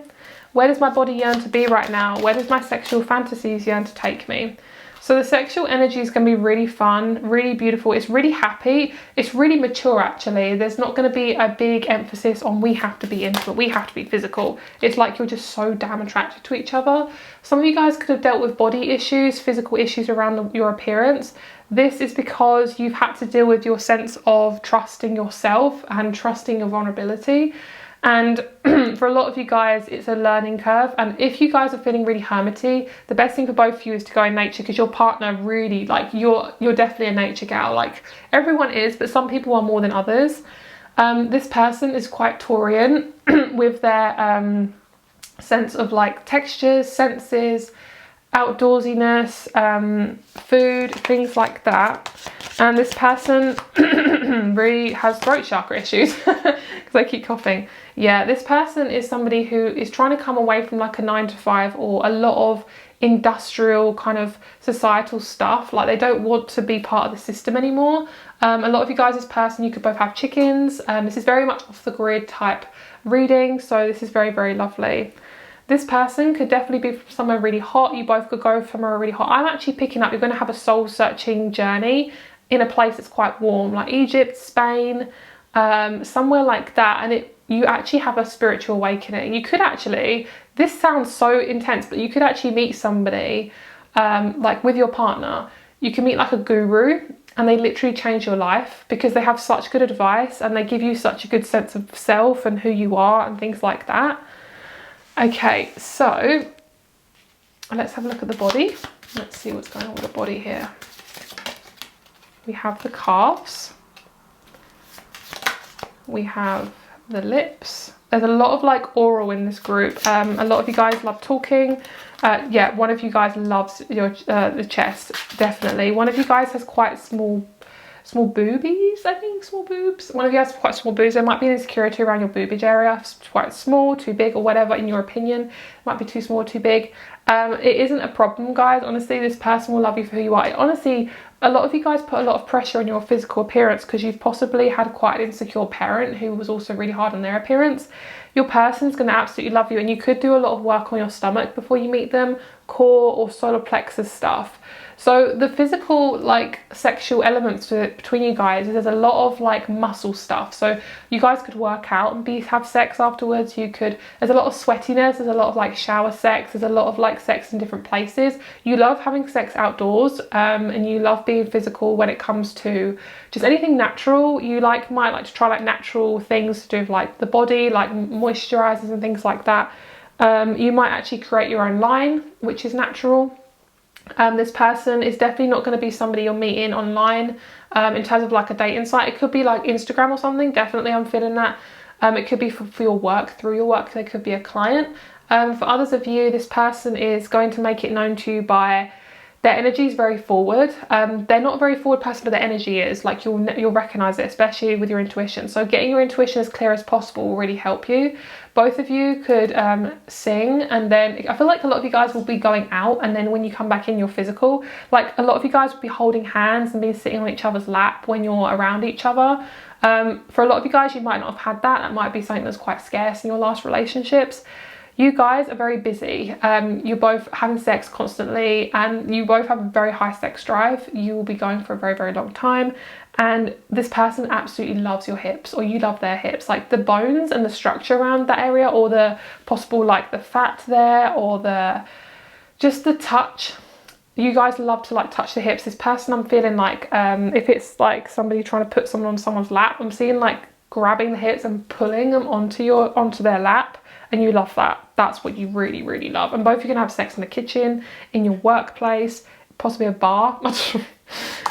Where does my body yearn to be right now? Where does my sexual fantasies yearn to take me? So the sexual energy is going to be really fun, really beautiful. It's really happy. It's really mature, actually. There's not going to be a big emphasis on we have to be intimate, we have to be physical. It's like you're just so damn attracted to each other. Some of you guys could have dealt with body issues, physical issues around your appearance. This is because you've had to deal with your sense of trusting yourself and trusting your vulnerability. And for a lot of you guys, it's a learning curve. And if you guys are feeling really hermity, the best thing for both of you is to go in nature, because your partner really, like, you're definitely a nature gal. Like, everyone is, but some people are more than others. This person is quite Taurian with their sense of like textures, senses, outdoorsiness, food, things like that. And this person really has throat chakra issues because I keep coughing. Yeah, this person is somebody who is trying to come away from like a 9 to 5 or a lot of industrial kind of societal stuff. Like, they don't want to be part of the system anymore. A lot of you guys, this person, you could both have chickens. This is very much off the grid type reading, so this is very, very lovely. This person could definitely be from somewhere really hot. You both could go somewhere really hot. I'm actually picking up, you're going to have a soul-searching journey in a place that's quite warm, like Egypt, Spain, somewhere like that. And you actually have a spiritual awakening. You could actually, this sounds so intense, but you could actually meet somebody, like with your partner. You can meet like a guru, and they literally change your life because they have such good advice and they give you such a good sense of self and who you are and things like that. Okay, so let's have a look at the body. Let's see what's going on with the body here. We have the calves. We have the lips. There's a lot of like oral in this group. A lot of you guys love talking. Yeah, one of you guys loves your the chest, definitely. One of you guys has quite small boobies, I think, small boobs. One of you has quite small boobs. There might be an insecurity around your boobage area. It's quite small, too big, or whatever, in your opinion. It might be too small or too big. It isn't a problem, guys. Honestly, this person will love you for who you are. Honestly, a lot of you guys put a lot of pressure on your physical appearance because you've possibly had quite an insecure parent who was also really hard on their appearance. Your person's going to absolutely love you, and you could do a lot of work on your stomach before you meet them, core or solar plexus stuff. So the physical, like, sexual elements between you guys, there's a lot of like muscle stuff. So you guys could work out and have sex afterwards. There's a lot of sweatiness, there's a lot of like shower sex, there's a lot of like sex in different places. You love having sex outdoors, and you love being physical when it comes to just anything natural. You might like to try like natural things to do with like the body, like moisturizers and things like that. You might actually create your own line, which is natural. This person is definitely not going to be somebody you're meeting online in terms of like a dating site. It could be like Instagram or something. Definitely, I'm feeling that. It could be for your work, through your work. They could be a client. For others of you, this person is going to make it known to you by their energy is very forward. They're not a very forward person, but their energy is. Like, you'll recognize it, especially with your intuition. So getting your intuition as clear as possible will really help you. Both of you could sing, and then I feel like a lot of you guys will be going out, and then when you come back in, you're physical. Like, a lot of you guys will be holding hands and be sitting on each other's lap when you're around each other. For a lot of you guys, you might not have had that. That might be something that's quite scarce in your last relationships. You guys are very busy. You're both having sex constantly, and you both have a very high sex drive. You will be going for a very, very long time. And this person absolutely loves your hips, or you love their hips. Like, the bones and the structure around that area, or the possible like the fat there, or just the touch. You guys love to like touch the hips. This person, I'm feeling like if it's like somebody trying to put someone on someone's lap, I'm seeing like grabbing the hips and pulling them onto their lap. And you love that. That's what you really, really love. And both of you can have sex in the kitchen, in your workplace, possibly a bar.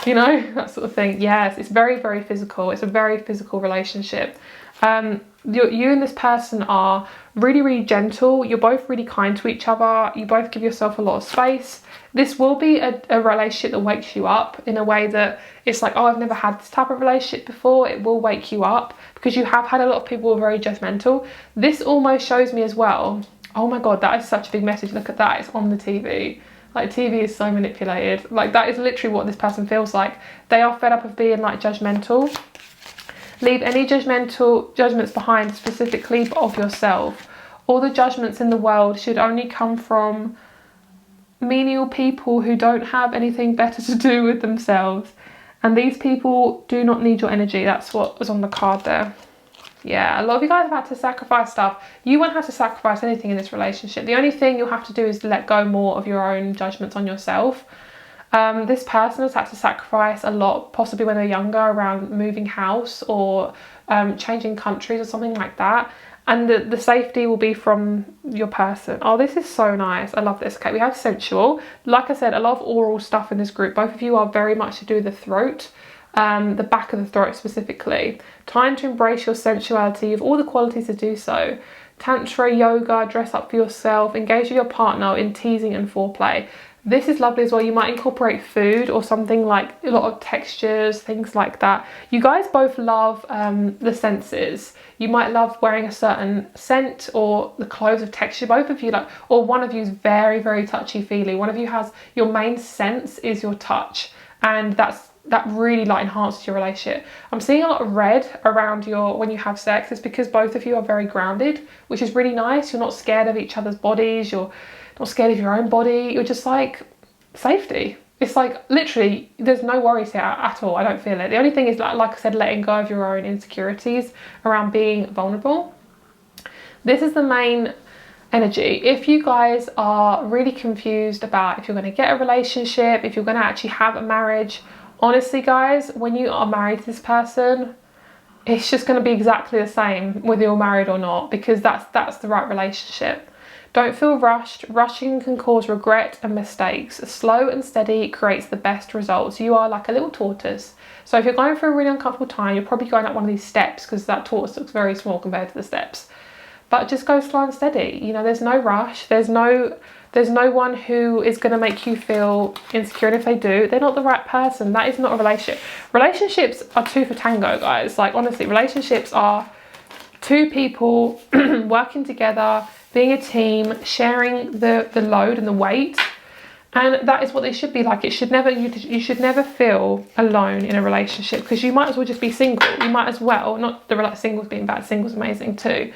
You know, that sort of thing. Yes, it's very, very physical. It's a very physical relationship. You and this person are really, really gentle. You're both really kind to each other. You both give yourself a lot of space. This will be a relationship that wakes you up in a way that it's like, oh, I've never had this type of relationship before. It will wake you up because you have had a lot of people who are very judgmental. This almost shows me as well, oh my God, that is such a big message. Look at that, it's on the TV. Like, TV is so manipulated. Like, that is literally what this person feels like. They are fed up of being like judgmental. Leave any judgments behind, specifically of yourself. All the judgments in the world should only come from menial people who don't have anything better to do with themselves. And these people do not need your energy. That's what was on the card there. Yeah, a lot of you guys have had to sacrifice stuff. You won't have to sacrifice anything in this relationship. The only thing you'll have to do is let go more of your own judgments on yourself. This person has had to sacrifice a lot, possibly when they're younger, around moving house or changing countries or something like that. And the safety will be from your person. Oh, this is so nice. I love this. Okay, we have sensual. Like I said, a lot of oral stuff in this group. Both of you are very much to do with the throat, the back of the throat specifically. Time to embrace your sensuality. You have all the qualities to do so. Tantra, yoga, dress up for yourself, engage with your partner in teasing and foreplay. This is lovely as well. You might incorporate food or something, like a lot of textures, things like that. You guys both love the senses. You might love wearing a certain scent or the clothes of texture. Both of you like, or one of you is very, very touchy-feely. One of you has, your main sense is your touch, and that really like enhances your relationship. I'm seeing a lot of red around when you have sex. It's because both of you are very grounded, which is really nice. You're not scared of each other's bodies. You're not scared of your own body. You're just like, safety. It's like, literally, there's no worries here at all. I don't feel it. The only thing is, like I said, letting go of your own insecurities around being vulnerable. This is the main energy. If you guys are really confused about if you're going to get a relationship, if you're going to actually have a marriage, honestly guys, when you are married to this person, it's just going to be exactly the same whether you're married or not, because that's the right relationship. Don't feel rushed. Rushing can cause regret and mistakes. Slow and steady creates the best results. You are like a little tortoise. So if you're going through a really uncomfortable time, you're probably going up one of these steps because that tortoise looks very small compared to the steps. But just go slow and steady. You know, there's no rush. There's no one who is going to make you feel insecure. And if they do, they're not the right person. That is not a relationship. Relationships are two for tango, guys. Like, honestly, relationships are two people working together, being a team, sharing the load and the weight. And that is what they should be like. It should never, you should never feel alone in a relationship, because you might as well just be single. You might as well, not the like singles being bad, singles amazing too,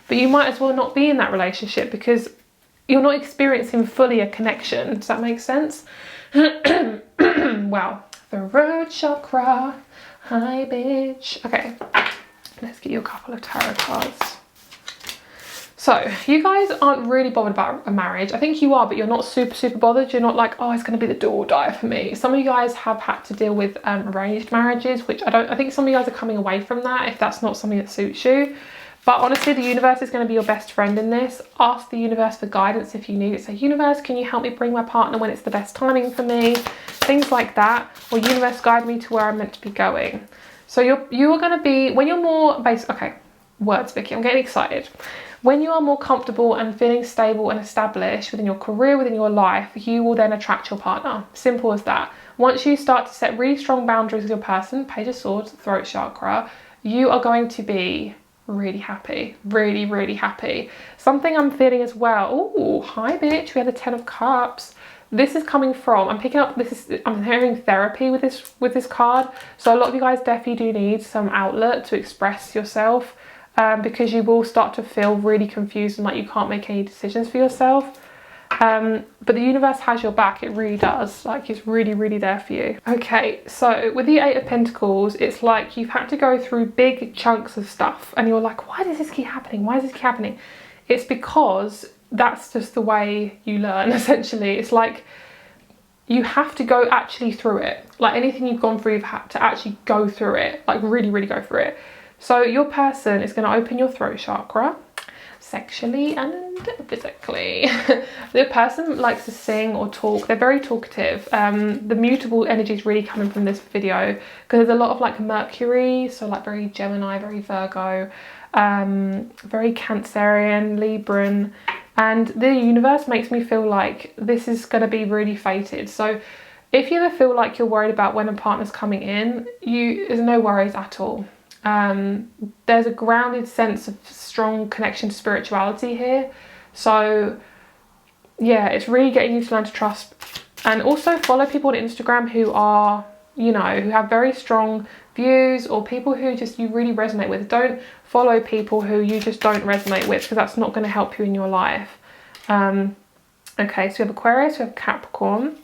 but you might as well not be in that relationship because you're not experiencing fully a connection. Does that make sense? Wow. Throat chakra. Hi, bitch. Okay, let's get you a couple of tarot cards. So, you guys aren't really bothered about a marriage. I think you are, but you're not super, super bothered. You're not like, oh, it's going to be the do or die for me. Some of you guys have had to deal with arranged marriages, which I think some of you guys are coming away from that if that's not something that suits you. But honestly, the universe is going to be your best friend in this. Ask the universe for guidance if you need it. Say, universe, can you help me bring my partner when it's the best timing for me? Things like that. Or universe, guide me to where I'm meant to be going. So you are going to be, when you're more basic, okay, words, Vicky, I'm getting excited. When you are more comfortable and feeling stable and established within your career, within your life, you will then attract your partner. Simple as that. Once you start to set really strong boundaries with your person, Page of Swords, throat chakra, you are going to be really happy, really, really happy. Something I'm feeling as well. Oh, hi, bitch. We had the 10 of Cups. This is coming from, I'm picking up, I'm hearing therapy with this card. So a lot of you guys definitely do need some outlet to express yourself. Because you will start to feel really confused and like you can't make any decisions for yourself. But the universe has your back, it really does. Like, it's really, really there for you. Okay, so with the 8 of Pentacles, it's like you've had to go through big chunks of stuff and you're like, why does this keep happening? Why does this keep happening? It's because that's just the way you learn, essentially. It's like you have to go actually through it. Like anything you've gone through, you've had to actually go through it, like really, really go through it. So your person is going to open your throat chakra, sexually and physically. The person likes to sing or talk. They're very talkative. The mutable energy is really coming from this video because there's a lot of like Mercury, so like very Gemini, very Virgo, very Cancerian, Libran, and the universe makes me feel like this is going to be really fated. So if you ever feel like you're worried about when a partner's coming in, there's no worries at all. There's a grounded sense of strong connection to spirituality here. So yeah, it's really getting you to learn to trust, and also follow people on Instagram who are, you know, who have very strong views, or people who just you really resonate with. Don't follow people who you just don't resonate with, because that's not going to help you in your life. Okay, so we have Aquarius, we have Capricorn,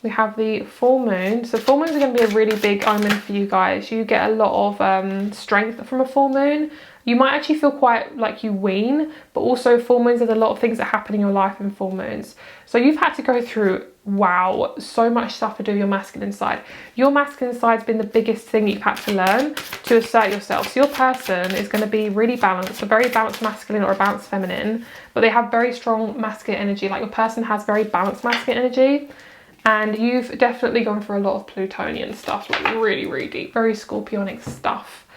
we have the full moon. So full moons are going to be a really big omen for you guys. You get a lot of strength from a full moon. You might actually feel quite like you wean, but also full moons, there's a lot of things that happen in your life in full moons. So you've had to go through, wow, so much stuff to do your masculine side. Your masculine side's been the biggest thing you've had to learn to assert yourself. So your person is going to be really balanced, a very balanced masculine or a balanced feminine, but they have very strong masculine energy. Like your person has very balanced masculine energy. And you've definitely gone through a lot of Plutonian stuff, like really, really deep, very Scorpionic stuff.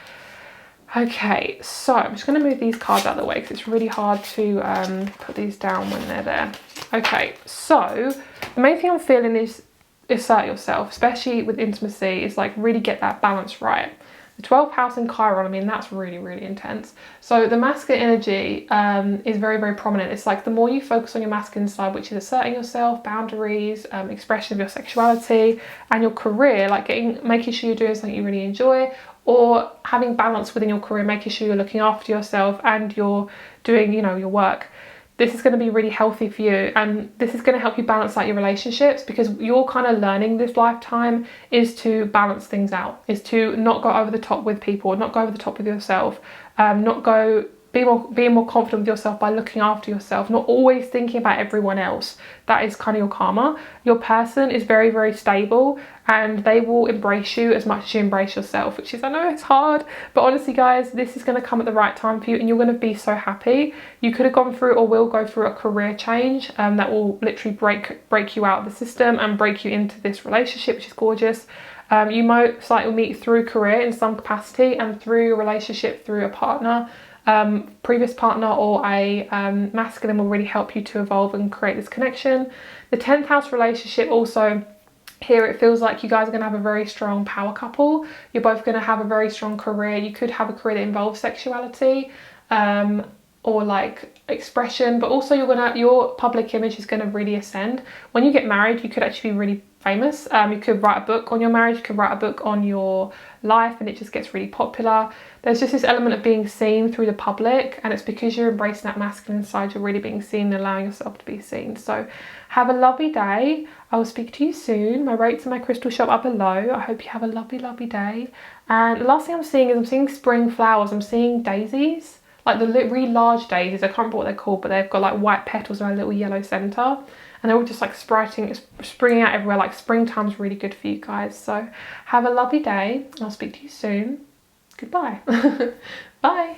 Okay, so I'm just going to move these cards out of the way because it's really hard to put these down when they're there. Okay, so the main thing I'm feeling is assert yourself, especially with intimacy, is like really get that balance right. The 12th house in Chiron, I mean, that's really, really intense. So the masculine energy is very, very prominent. It's like the more you focus on your masculine side, which is asserting yourself, boundaries, expression of your sexuality and your career, like making sure you're doing something you really enjoy, or having balance within your career, making sure you're looking after yourself and you're doing, you know, your work. This is going to be really healthy for you, and this is going to help you balance out your relationships, because you're kind of learning this lifetime is to balance things out, is to not go over the top with people, not go over the top with yourself, being more confident with yourself by looking after yourself, not always thinking about everyone else. That is kind of your karma. Your person is very, very stable, and they will embrace you as much as you embrace yourself, which is, I know it's hard, but honestly guys, this is going to come at the right time for you, and you're going to be so happy. You could have gone through or will go through a career change that will literally break you out of the system and break you into this relationship, which is gorgeous. You most likely will meet through career in some capacity, and through your relationship through a partner. Previous partner or a masculine will really help you to evolve and create this connection. The 10th house relationship also, here it feels like you guys are going to have a very strong power couple. You're both going to have a very strong career. You could have a career that involves sexuality or like expression, but also your public image is going to really ascend. When you get married, you could actually be really famous. You could write a book on your marriage, you could write a book on your life, and it just gets really popular. There's just this element of being seen through the public, and it's because you're embracing that masculine side, you're really being seen and allowing yourself to be seen. So have a lovely day. I will speak to you soon. My rates and my crystal shop are below. I hope you have a lovely, lovely day. And the last thing I'm seeing is I'm seeing spring flowers. I'm seeing daisies, like the really large daisies. I can't remember what they're called, but they've got like white petals and a little yellow centre. And they're all just like springing out everywhere. Like springtime's really good for you guys. So have a lovely day. I'll speak to you soon. Goodbye. Bye.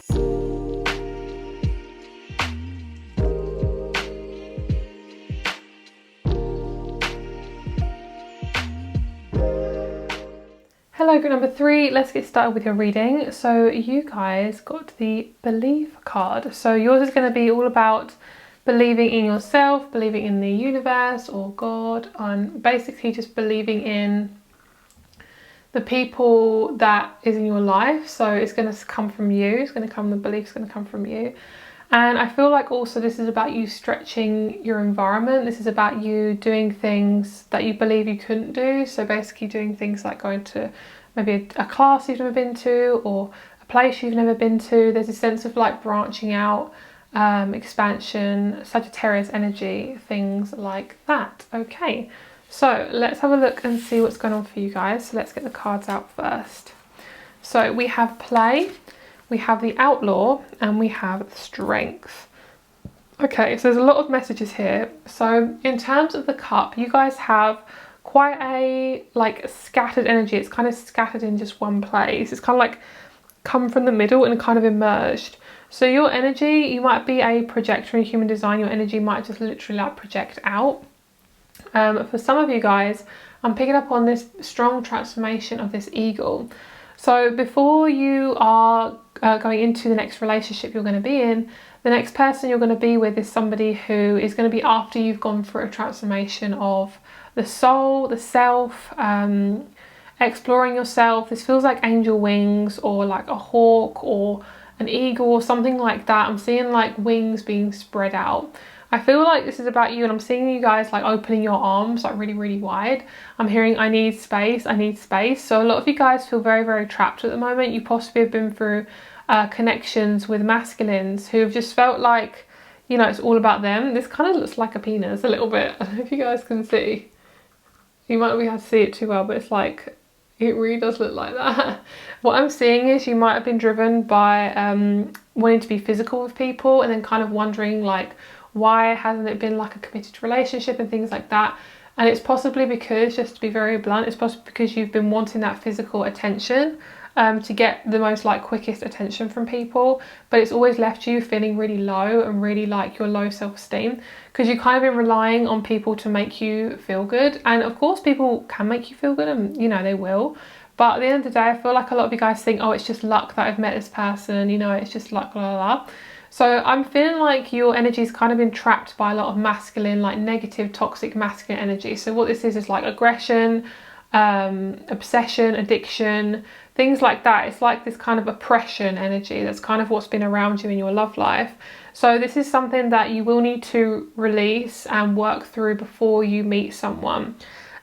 Hello, group number 3. Let's get started with your reading. So you guys got the belief card. So yours is going to be all about believing in yourself, believing in the universe or God, and basically just believing in the people that is in your life. So it's going to come from you. It's going to come, the belief's going to come from you. And I feel like also this is about you stretching your environment. This is about you doing things that you believe you couldn't do. So basically doing things like going to maybe a class you've never been to, or a place you've never been to. There's a sense of like branching out, expansion, Sagittarius energy, things like that. Okay, so let's have a look and see what's going on for you guys. So let's get the cards out first. So we have play, we have the outlaw, and we have strength. Okay, so there's a lot of messages here. So in terms of the cup, you guys have quite a like scattered energy. It's kind of scattered in just one place. It's kind of like come from the middle and kind of emerged. So your energy, you might be a projector in human design. Your energy might just literally like project out. For some of you guys, I'm picking up on this strong transformation of this eagle. So before you are going into the next relationship you're going to be in, the next person you're going to be with is somebody who is going to be after you've gone through a transformation of the soul, the self, exploring yourself. This feels like angel wings or like a hawk or an eagle or something like that. I'm seeing like wings being spread out. I feel like this is about you, and I'm seeing you guys like opening your arms like really, really wide. I'm hearing I need space, I need space. So a lot of you guys feel very, very trapped at the moment. You possibly have been through connections with masculines who have just felt like, you know, it's all about them. This kind of looks like a penis a little bit. I don't know if you guys can see. You might not be able to see it too well, but it's like, it really does look like that. What I'm seeing is you might have been driven by wanting to be physical with people and then kind of wondering like, why hasn't it been like a committed relationship and things like that. And it's possibly because, just to be very blunt, it's possibly because you've been wanting that physical attention to get the most like quickest attention from people, but it's always left you feeling really low and really like your low self-esteem, because you've kind of been relying on people to make you feel good. And of course people can make you feel good, and you know they will, but at the end of the day I feel like a lot of you guys think, oh, it's just luck that I've met this person, you know, it's just luck, blah blah blah. So I'm feeling like your energy's kind of been trapped by a lot of masculine, like negative, toxic masculine energy. So what this is like aggression, obsession, addiction, things like that. It's like this kind of oppression energy. That's kind of what's been around you in your love life. So this is something that you will need to release and work through before you meet someone.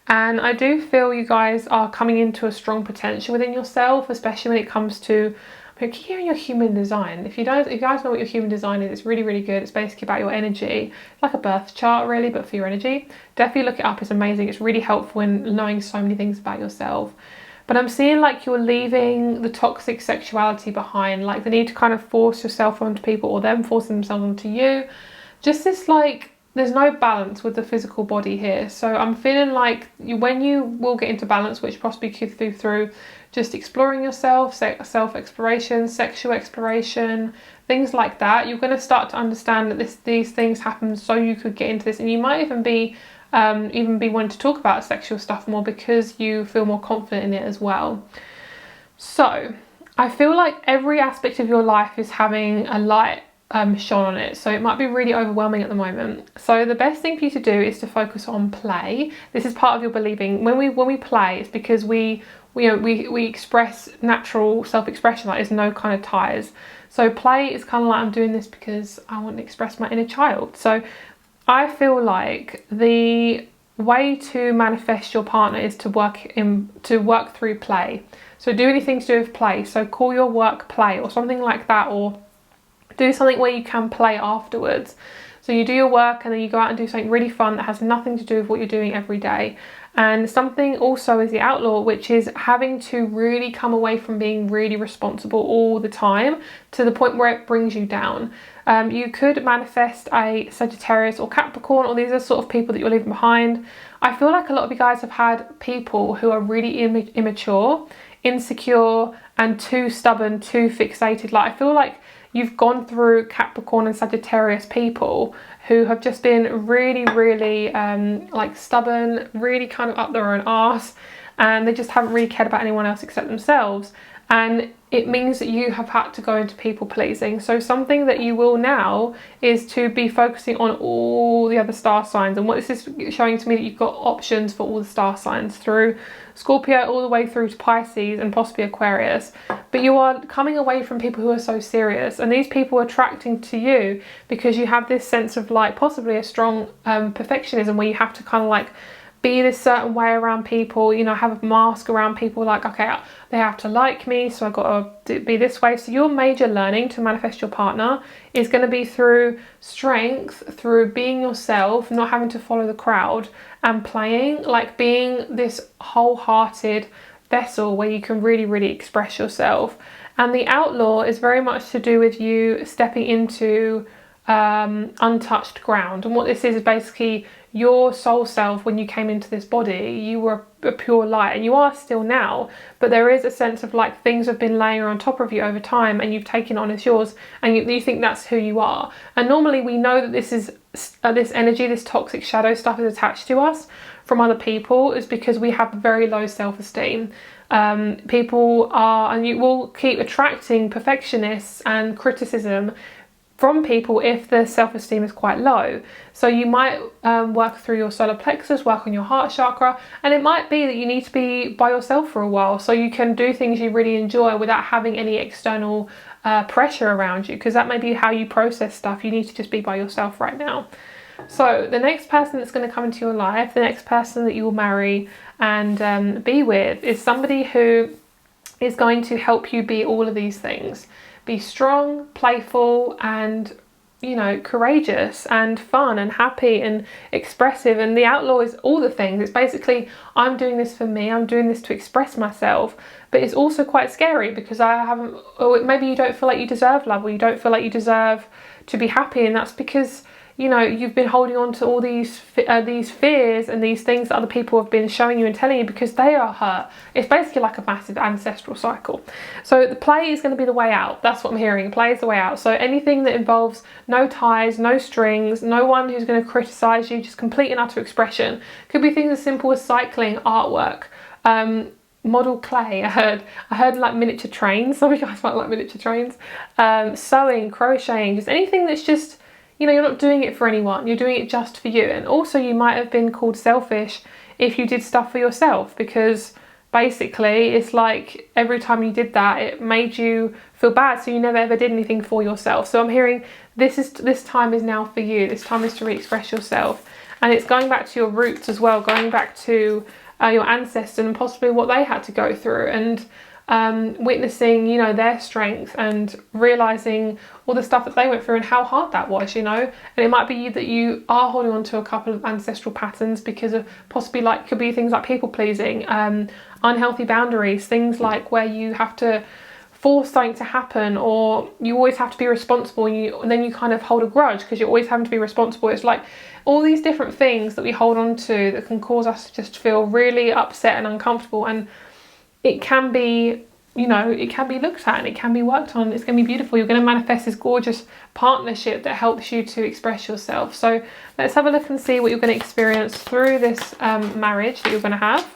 And I do feel you guys are coming into a strong potential within yourself, especially when it comes to, I keep hearing your human design. If you guys know what your human design is, it's really, really good. It's basically about your energy. It's like a birth chart really, but for your energy. Definitely look it up, it's amazing. It's really helpful in knowing so many things about yourself. But I'm seeing like you're leaving the toxic sexuality behind, like the need to kind of force yourself onto people or them forcing themselves onto you. Just this like, there's no balance with the physical body here. So I'm feeling like when you will get into balance, which possibly could be through just exploring yourself, self-exploration, sexual exploration, things like that, you're going to start to understand that these things happen so you could get into this, and you might even be wanting to talk about sexual stuff more because you feel more confident in it as well. So I feel like every aspect of your life is having a light shone on it, so it might be really overwhelming at the moment. So the best thing for you to do is to focus on play. This is part of your believing. When we play, it's because we express natural self-expression, like there's no kind of ties. So play is kind of like, I'm doing this because I want to express my inner child. So I feel like the way to manifest your partner is to work through play. So do anything to do with play. So call your work play or something like that, or do something where you can play afterwards. So you do your work and then you go out and do something really fun that has nothing to do with what you're doing every day. And something also is the outlaw, which is having to really come away from being really responsible all the time to the point where it brings you down. You could manifest a Sagittarius or Capricorn, or these are sort of people that you're leaving behind. I feel like a lot of you guys have had people who are really immature, insecure, and too stubborn, too fixated. Like I feel like you've gone through Capricorn and Sagittarius people who have just been really, really like stubborn, really kind of up their own arse, and they just haven't really cared about anyone else except themselves. And it means that you have had to go into people pleasing. So something that you will now is to be focusing on all the other star signs. And what this is showing to me that you've got options for all the star signs through Scorpio all the way through to Pisces and possibly Aquarius. But you are coming away from people who are so serious, and these people are attracting to you because you have this sense of like possibly a strong perfectionism where you have to kind of like be this certain way around people, you know, have a mask around people, like, okay, they have to like me, so I've got to be this way. So your major learning to manifest your partner is going to be through strength, through being yourself, not having to follow the crowd, and playing, like being this wholehearted vessel where you can really, really express yourself. And the outlaw is very much to do with you stepping into untouched ground. And what this is basically your soul self, when you came into this body, you were a pure light, and you are still now, but there is a sense of like things have been laying on top of you over time, and you've taken on as yours, and you think that's who you are. And normally we know that this is this energy, this toxic shadow stuff is attached to us from other people, is because we have very low self-esteem. People are, and you will keep attracting perfectionists and criticism from people if their self-esteem is quite low. So you might work through your solar plexus, work on your heart chakra, and it might be that you need to be by yourself for a while so you can do things you really enjoy without having any external pressure around you, because that may be how you process stuff. You need to just be by yourself right now. So the next person that's going to come into your life, the next person that you will marry and be with, is somebody who is going to help you be all of these things. Be strong, playful, and, you know, courageous and fun and happy and expressive. And the outlaw is all the things. It's basically, I'm doing this for me, I'm doing this to express myself. But it's also quite scary because or maybe you don't feel like you deserve love, or you don't feel like you deserve to be happy. And that's because, you know, you've been holding on to all these fears and these things that other people have been showing you and telling you because they are hurt. It's basically like a massive ancestral cycle. So the play is going to be the way out. That's what I'm hearing. Play is the way out. So anything that involves no ties, no strings, no one who's going to criticize you, just complete and utter expression. Could be things as simple as cycling, artwork, model clay. I heard like miniature trains. Some of you guys might like miniature trains. Sewing, crocheting, just anything that's just, you know, you're not doing it for anyone, you're doing it just for you. And also you might have been called selfish if you did stuff for yourself, because basically it's like every time you did that, it made you feel bad, so you never ever did anything for yourself. So I'm hearing this time is now for you. This time is to re-express yourself. And it's going back to your roots as well, going back to your ancestors and possibly what they had to go through, and witnessing, you know, their strength and realizing all the stuff that they went through and how hard that was, you know. And it might be that you are holding on to a couple of ancestral patterns because of possibly, like, could be things like people pleasing, unhealthy boundaries, things like where you have to force something to happen, or you always have to be responsible, and then you kind of hold a grudge because you're always having to be responsible. It's like all these different things that we hold on to that can cause us to just feel really upset and uncomfortable. And it can be, you know, it can be looked at and it can be worked on. It's going to be beautiful. You're going to manifest this gorgeous partnership that helps you to express yourself. So let's have a look and see what you're going to experience through this marriage that you're going to have.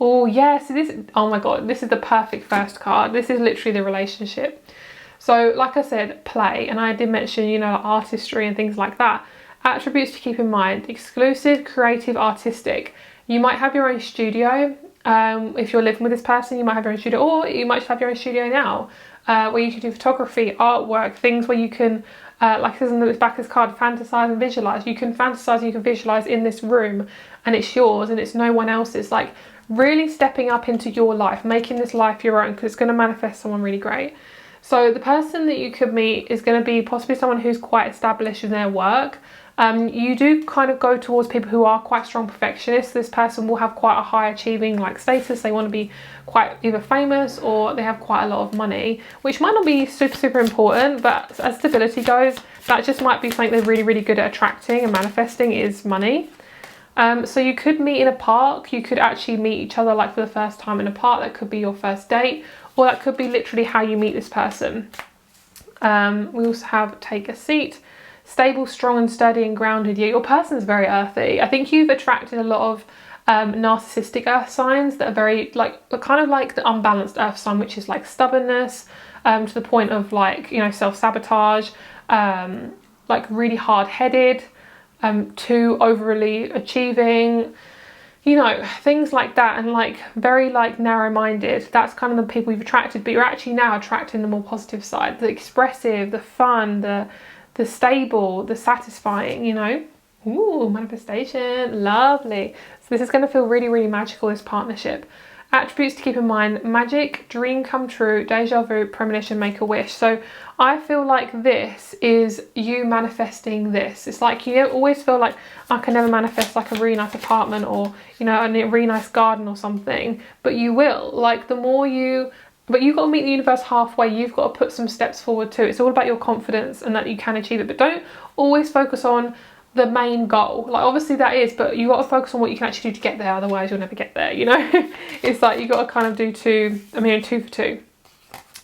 Oh yes, oh my god, this is the perfect first card. This is literally the relationship. So like I said, play, and I did mention, you know, artistry and things like that. Attributes to keep in mind: exclusive, creative, artistic. You might have your own studio. If you're living with this person, you might have your own studio, or you might just have your own studio now, where you can do photography, artwork, things where you can, like it says on the back of this card, fantasize and visualize. You can fantasize and you can visualize in this room, and it's yours and it's no one else's. Like really stepping up into your life, making this life your own, because it's going to manifest someone really great. So the person that you could meet is going to be possibly someone who's quite established in their work. You do kind of go towards people who are quite strong perfectionists. This person will have quite a high achieving like status. They want to be quite either famous, or they have quite a lot of money, which might not be super important, but as stability goes, that just might be something they're really good at attracting and manifesting, is money. So you could meet in a park. You could actually meet each other like for the first time in a park. That could be your first date, or that could be literally how you meet this person. We also have take a seat. Stable, strong and sturdy and grounded. Yeah, your person is very earthy. I think you've attracted a lot of narcissistic earth signs that are very like kind of like the unbalanced earth sign, which is like stubbornness, to the point of like, you know, self-sabotage, like really hard-headed, too overly achieving, you know, things like that, and like very like narrow-minded. That's kind of the people you've attracted, but you're actually now attracting the more positive side, the expressive, the fun, the stable, the satisfying, you know. Ooh, manifestation, lovely. So this is going to feel really magical, this partnership. Attributes to keep in mind: magic, dream come true, deja vu, premonition, make a wish. So I feel like this is you manifesting this. It's like you always feel like, I can never manifest like a really nice apartment, or, you know, a really nice garden or something, but you will. Like the more you, but you've got to meet the universe halfway. You've got to put some steps forward too. It's all about your confidence and that you can achieve it. But don't always focus on the main goal. Like obviously that is, but you got to focus on what you can actually do to get there, otherwise you'll never get there, you know. It's like you got to kind of do two for two.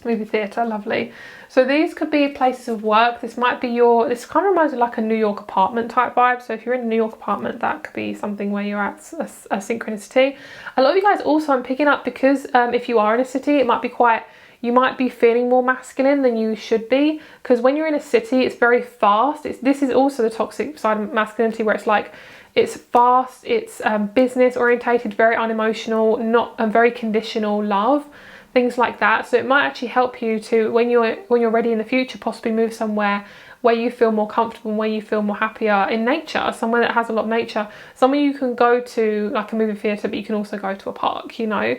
Movie theatre, lovely. So these could be places of work. This might be this kind of reminds me of like a New York apartment type vibe. So if you're in a New York apartment, that could be something where you're at a synchronicity. A lot of you guys also, I'm picking up, because if you are in a city, it might be you might be feeling more masculine than you should be, because when you're in a city, it's very fast. This is also the toxic side of masculinity, where it's like, it's fast, it's business orientated, very unemotional, not very conditional love, things like that. So it might actually help you to, when you're ready in the future, possibly move somewhere where you feel more comfortable and where you feel more happier in nature, somewhere that has a lot of nature, somewhere you can go to, like a movie theatre, but you can also go to a park, you know.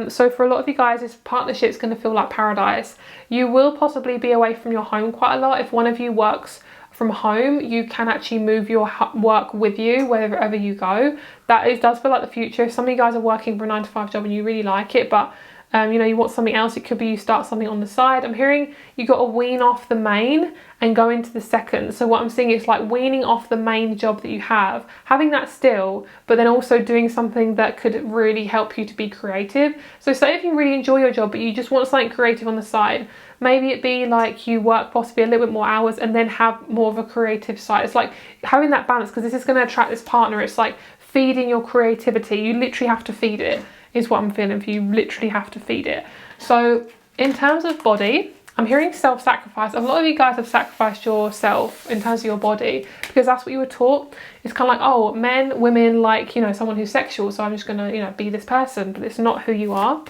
So for a lot of you guys, this partnership is going to feel like paradise. You will possibly be away from your home quite a lot. If one of you works from home, you can actually move your work with you wherever you go. Does feel like the future. If some of you guys are working for a 9-to-5 job and you really like it, but you know, you want something else, it could be you start something on the side. I'm hearing you got to wean off the main and go into the second. So what I'm seeing is like weaning off the main job that you have, having that still, but then also doing something that could really help you to be creative. So say if you really enjoy your job, but you just want something creative on the side, maybe it be like you work possibly a little bit more hours and then have more of a creative side. It's like having that balance, because this is going to attract this partner. It's like feeding your creativity. You literally have to feed it, is what I'm feeling for you. Literally have to feed it. So in terms of body, I'm hearing self-sacrifice. A lot of you guys have sacrificed yourself in terms of your body, because that's what you were taught. It's kind of like, oh, men, women, like, you know, someone who's sexual, so I'm just gonna, you know, be this person, but it's not who you are.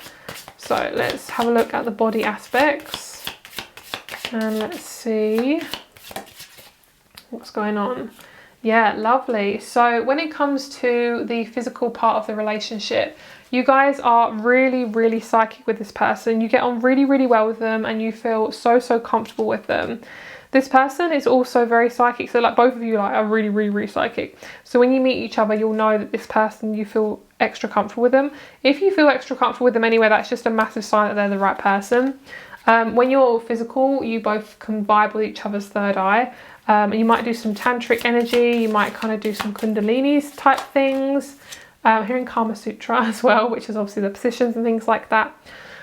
So let's have a look at the body aspects and let's see what's going on. Yeah, lovely. So when it comes to the physical part of the relationship, you guys are really, really psychic with this person. You get on really, really well with them and you feel so, so comfortable with them. This person is also very psychic. So like both of you are really, really, really psychic. So when you meet each other, you'll know that this person, you feel extra comfortable with them. If you feel extra comfortable with them anyway, that's just a massive sign that they're the right person. When you're physical, you both can vibe with each other's third eye. You might do some tantric energy. You might kind of do some kundalinis type things. Here in Kama Sutra as well, which is obviously the positions and things like that.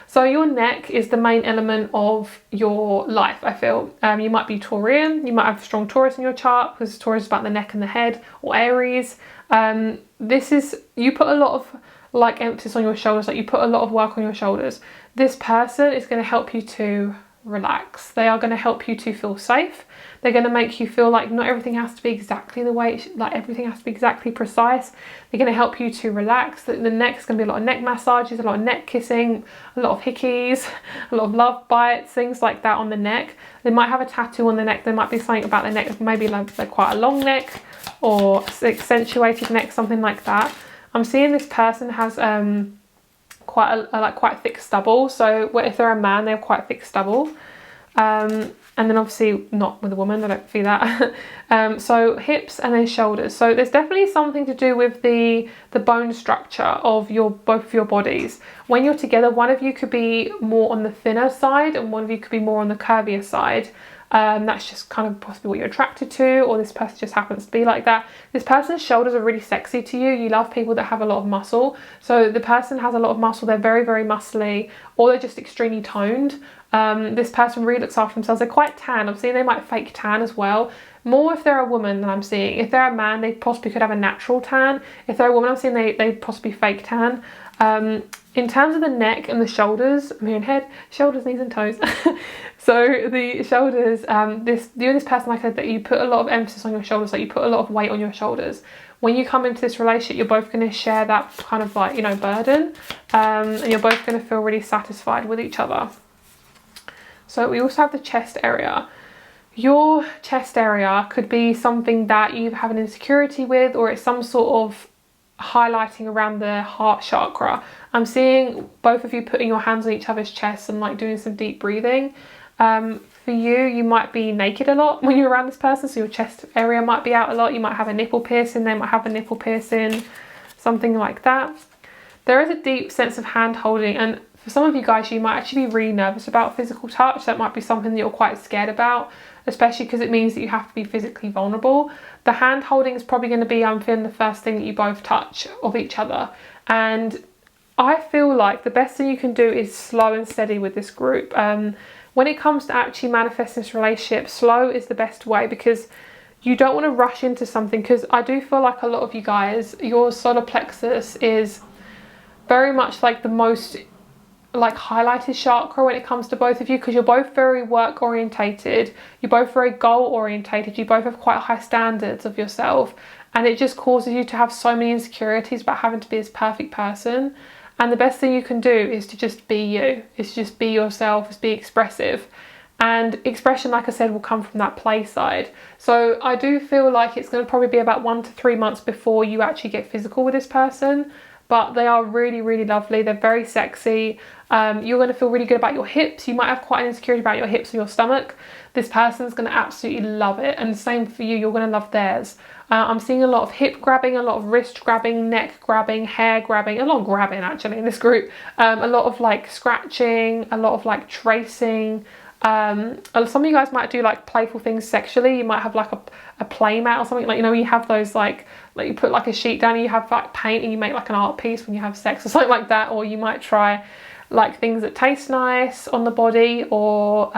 So your neck is the main element of your life, I feel. You might be Taurian, you might have strong Taurus in your chart, because Taurus is about the neck and the head, or Aries. You put a lot of like emphasis on your shoulders, like you put a lot of work on your shoulders. This person is going to help you to relax. They are going to help you to feel safe. They're going to make you feel like not everything has to be exactly the way, like everything has to be exactly precise. They're going to help you to relax. The neck's going to be a lot of neck massages, a lot of neck kissing, a lot of hickeys, a lot of love bites, things like that on the neck. They might have a tattoo on the neck. There might be something about the neck, maybe like they're quite a long neck or accentuated neck, something like that. I'm seeing this person has quite thick stubble. So if they're a man, they have quite thick stubble. And then obviously not with a woman, I don't feel that. So hips and then shoulders. So there's definitely something to do with the bone structure of both of your bodies. When you're together, one of you could be more on the thinner side and one of you could be more on the curvier side. That's just kind of possibly what you're attracted to, or this person just happens to be like that. This person's shoulders are really sexy to you. You love people that have a lot of muscle. So the person has a lot of muscle. They're very, very muscly, or they're just extremely toned. This person really looks after themselves. They're quite tan. I'm seeing they might fake tan as well. More if they're a woman than I'm seeing. If they're a man, they possibly could have a natural tan. If they're a woman, I'm seeing they possibly fake tan. In terms of the neck and the shoulders, I'm hearing head, shoulders, knees and toes. So the shoulders, you and this person, like I said, that you put a lot of emphasis on your shoulders, like you put a lot of weight on your shoulders. When you come into this relationship, you're both going to share that kind of like, burden, and you're both going to feel really satisfied with each other. So we also have the chest area. Your chest area could be something that you have an insecurity with, or it's some sort of highlighting around the heart chakra. I'm seeing both of you putting your hands on each other's chests and like doing some deep breathing. For you might be naked a lot when you're around this person, so your chest area might be out a lot. You might have a nipple piercing, they might have a nipple piercing, something like that. There is a deep sense of hand holding, and For some of you guys, you might actually be really nervous about physical touch. That might be something that you're quite scared about, especially because it means that you have to be physically vulnerable. The hand holding is probably going to be, I'm feeling, the first thing that you both touch of each other. And I feel like the best thing you can do is slow and steady with this group. When it comes to actually manifesting this relationship, slow is the best way, because you don't want to rush into something, because I do feel like a lot of you guys, your solar plexus is very much like the most like highlighted chakra when it comes to both of you, because you're both very work orientated, you're both very goal orientated, you both have quite high standards of yourself, and it just causes you to have so many insecurities about having to be this perfect person. And the best thing you can do is to just be you, is to just be yourself, is be expressive. And expression, like I said, will come from that play side. So I do feel like it's going to probably be about 1 to 3 months before you actually get physical with this person. But they are really, really lovely. They're very sexy. You're going to feel really good about your hips. You might have quite an insecurity about your hips or your stomach. This person's going to absolutely love it. And the same for you, you're going to love theirs. I'm seeing a lot of hip grabbing, a lot of wrist grabbing, neck grabbing, hair grabbing, a lot of grabbing actually in this group. A lot of like scratching, a lot of like tracing. Some of you guys might do like playful things sexually. You might have like a play mat or something, like, you know, you have those like you put like a sheet down and you have like paint and you make like an art piece when you have sex or something like that. Or you might try like things that taste nice on the body, or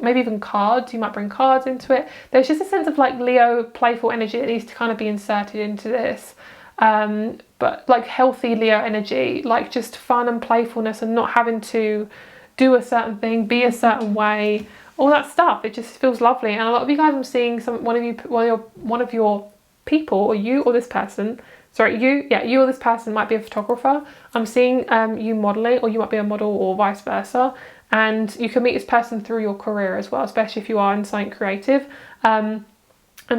maybe even cards. You might bring cards into it. There's just a sense of like Leo playful energy that needs to kind of be inserted into this, but like healthy Leo energy, like just fun and playfulness, and not having to do a certain thing, be a certain way, all that stuff. It just feels lovely. And a lot of you guys, I'm seeing one of your people, or you or this person, you or this person might be a photographer. I'm seeing you modeling, or you might be a model, or vice versa. And you can meet this person through your career as well, especially if you are in something creative. I'm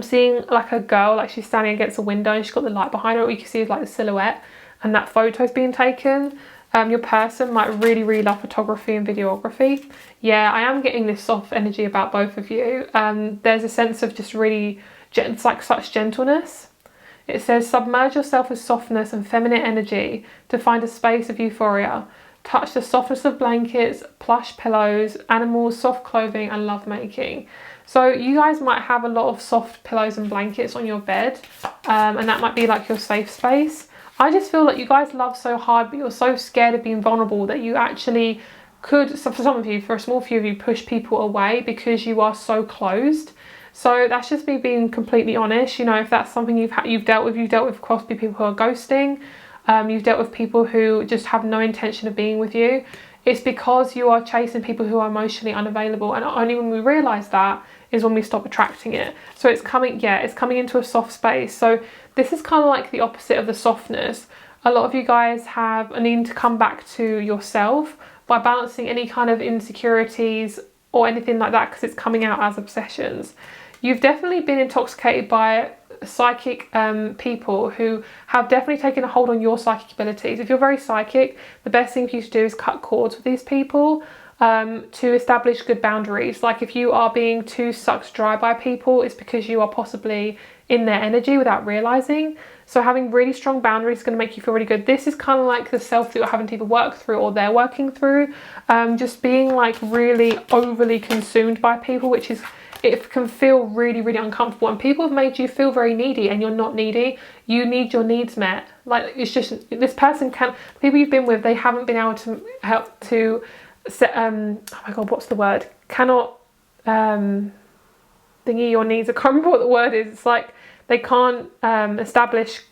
seeing like a girl, like she's standing against a window and she's got the light behind her. What you can see is like the silhouette, and that photo's being taken. Your person might really, really love photography and videography. Yeah, I am getting this soft energy about both of you. There's a sense of just really, it's like such gentleness. It says, submerge yourself with softness and feminine energy to find a space of euphoria. Touch the softness of blankets, plush pillows, animals, soft clothing, and lovemaking. So you guys might have a lot of soft pillows and blankets on your bed, and that might be like your safe space. I just feel like you guys love so hard, but you're so scared of being vulnerable that you actually could, so for some of you, for a small few of you, push people away because you are so closed. So that's just me being completely honest. You know, if that's something you've dealt with possibly people who are ghosting, you've dealt with people who just have no intention of being with you. It's because you are chasing people who are emotionally unavailable, and only when we realise that is when we stop attracting it. So it's coming into a soft space. So this is kind of like the opposite of the softness. A lot of you guys have a need to come back to yourself by balancing any kind of insecurities or anything like that, because it's coming out as obsessions. You've definitely been intoxicated by psychic people who have definitely taken a hold on your psychic abilities. If you're very psychic, the best thing for you to do is cut cords with these people to establish good boundaries. Like if you are being too sucked dry by people, it's because you are possibly in their energy without realizing. So having really strong boundaries is going to make you feel really good. This is kind of like the self that you're having to either work through or they're working through. Just being like really overly consumed by people, which is, it can feel really, really uncomfortable. And people have made you feel very needy, and you're not needy. You need your needs met. Like it's just, this person can't, people you've been with, they haven't been able to help to set, oh my God, what's the word? Cannot thingy your needs. I can't remember what the word is. It's like they can't establish,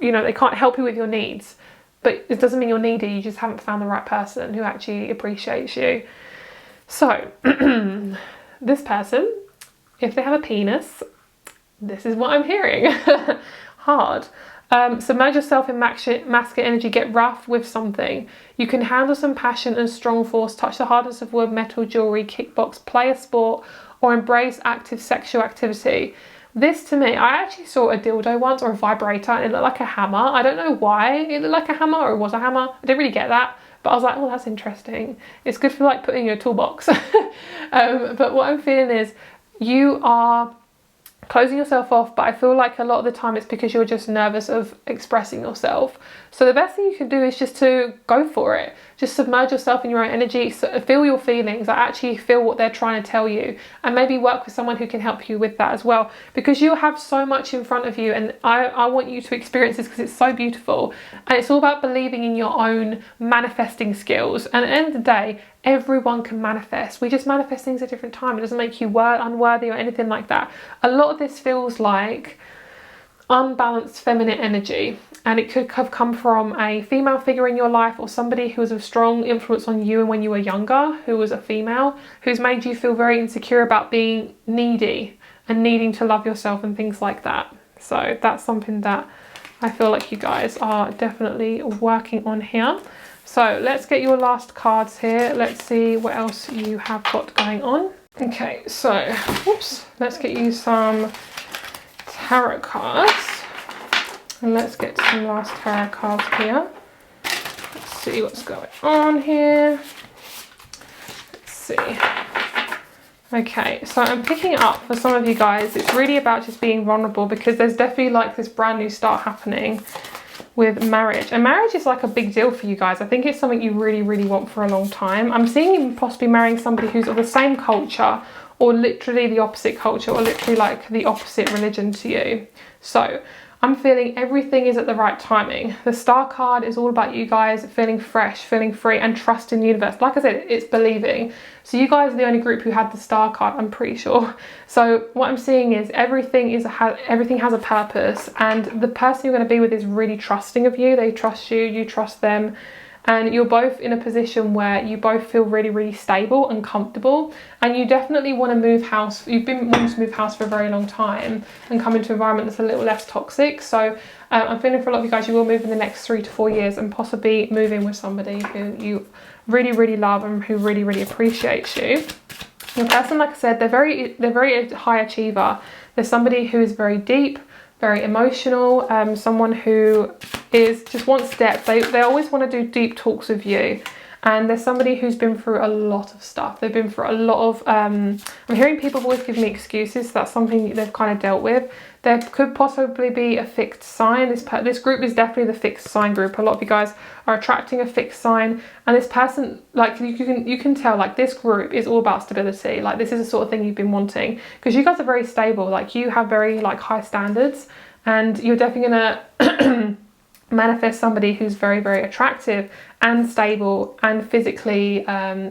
you know, they can't help you with your needs. But it doesn't mean you're needy, you just haven't found the right person who actually appreciates you. So, this person, if they have a penis, this is what I'm hearing. Hard. Submerge yourself in masculine energy, get rough with something. You can handle some passion and strong force, touch the hardness of wood, metal, jewellery, kickbox, play a sport, or embrace active sexual activity. This to me, I actually saw a dildo once, or a vibrator, and it looked like a hammer. I don't know why it looked like a hammer, or it was a hammer. I didn't really get that, but I was like, oh, that's interesting. It's good for like putting in your toolbox. But what I'm feeling is you are closing yourself off, but I feel like a lot of the time it's because you're just nervous of expressing yourself. So the best thing you can do is just to go for it. Just submerge yourself in your own energy, so feel your feelings, actually feel what they're trying to tell you, and maybe work with someone who can help you with that as well, because you have so much in front of you, and I want you to experience this because it's so beautiful, and it's all about believing in your own manifesting skills. And at the end of the day, everyone can manifest. We just manifest things at a different time. It doesn't make you unworthy or anything like that. A lot of this feels like unbalanced feminine energy, and it could have come from a female figure in your life, or somebody who was a strong influence on you and when you were younger, who was a female, who's made you feel very insecure about being needy and needing to love yourself and things like that. So that's something that I feel like you guys are definitely working on here. So let's get your last cards here. Let's see what else you have got going on. Okay, so let's get you some tarot cards, and let's get some last tarot cards here. Let's see what's going on here. Let's see. Okay, so I'm picking up for some of you guys, it's really about just being vulnerable, because there's definitely like this brand new start happening with marriage, and marriage is like a big deal for you guys. I think it's something you really, really want for a long time. I'm seeing you possibly marrying somebody who's of the same culture, or literally the opposite culture, or literally like the opposite religion to you. So I'm feeling everything is at the right timing. The Star card is all about you guys feeling fresh, feeling free, and trust in the universe. Like I said, it's believing. So you guys are the only group who had the Star card, I'm pretty sure. So what I'm seeing is everything has a purpose, and the person you're going to be with is really trusting of you. They trust you, you trust them. And you're both in a position where you both feel really, really stable and comfortable, and you definitely want to move house. You've been wanting to move house for a very long time and come into an environment that's a little less toxic. So I'm feeling for a lot of you guys, you will move in the next 3 to 4 years, and possibly move in with somebody who you really, really love and who really, really appreciates you. Your person, like I said, they're very high achiever. They're somebody who is very deep, very emotional, someone who just wants depth. They always want to do deep talks with you, and there's somebody who's been through a lot of stuff. They've been through a lot of I'm hearing people have always given me excuses. So that's something they've kind of dealt with. There could possibly be a fixed sign. This group is definitely the fixed sign group. A lot of you guys are attracting a fixed sign, and this person, like you can tell, like this group is all about stability. Like this is the sort of thing you've been wanting, because you guys are very stable. Like you have very like high standards, and you're definitely gonna manifest somebody who's very, very attractive and stable and physically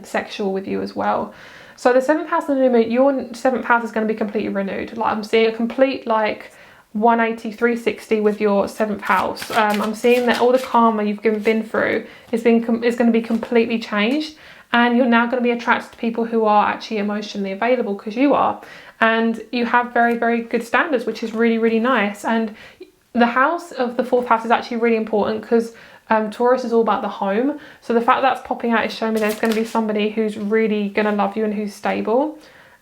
sexual with you as well. So the 7th house of the new moon, your 7th house is going to be completely renewed. Like I'm seeing a complete like 180, 360 with your 7th house. I'm seeing that all the karma you've been through is going to be completely changed, and you're now going to be attracted to people who are actually emotionally available, because you are, and you have very, very good standards, which is really, really nice. And the house of the 4th house is actually really important, because Taurus is all about the home. So the fact that's popping out is showing me there's going to be somebody who's really going to love you and who's stable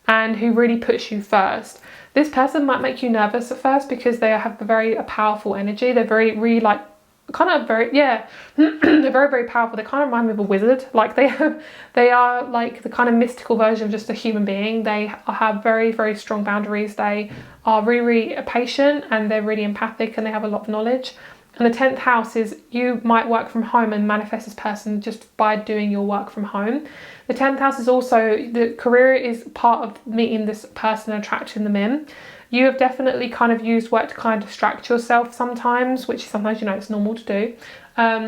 and who really puts you first. This person might make you nervous at first because they have a powerful energy. They're very, really like, they're very, very powerful. They kind of remind me of a wizard. Like they are like the kind of mystical version of just a human being. They have very, very strong boundaries. They are really, really patient, and they're really empathic, and they have a lot of knowledge. And the 10th house is you might work from home and manifest this person just by doing your work from home. The 10th house is also, the career is part of meeting this person and attracting them in. You have definitely kind of used work to kind of distract yourself sometimes, which sometimes, you know, it's normal to do.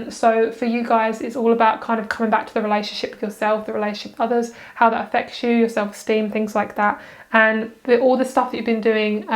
So for you guys, it's all about kind of coming back to the relationship with yourself, the relationship with others, how that affects you, your self-esteem, things like that. And all the stuff that you've been doing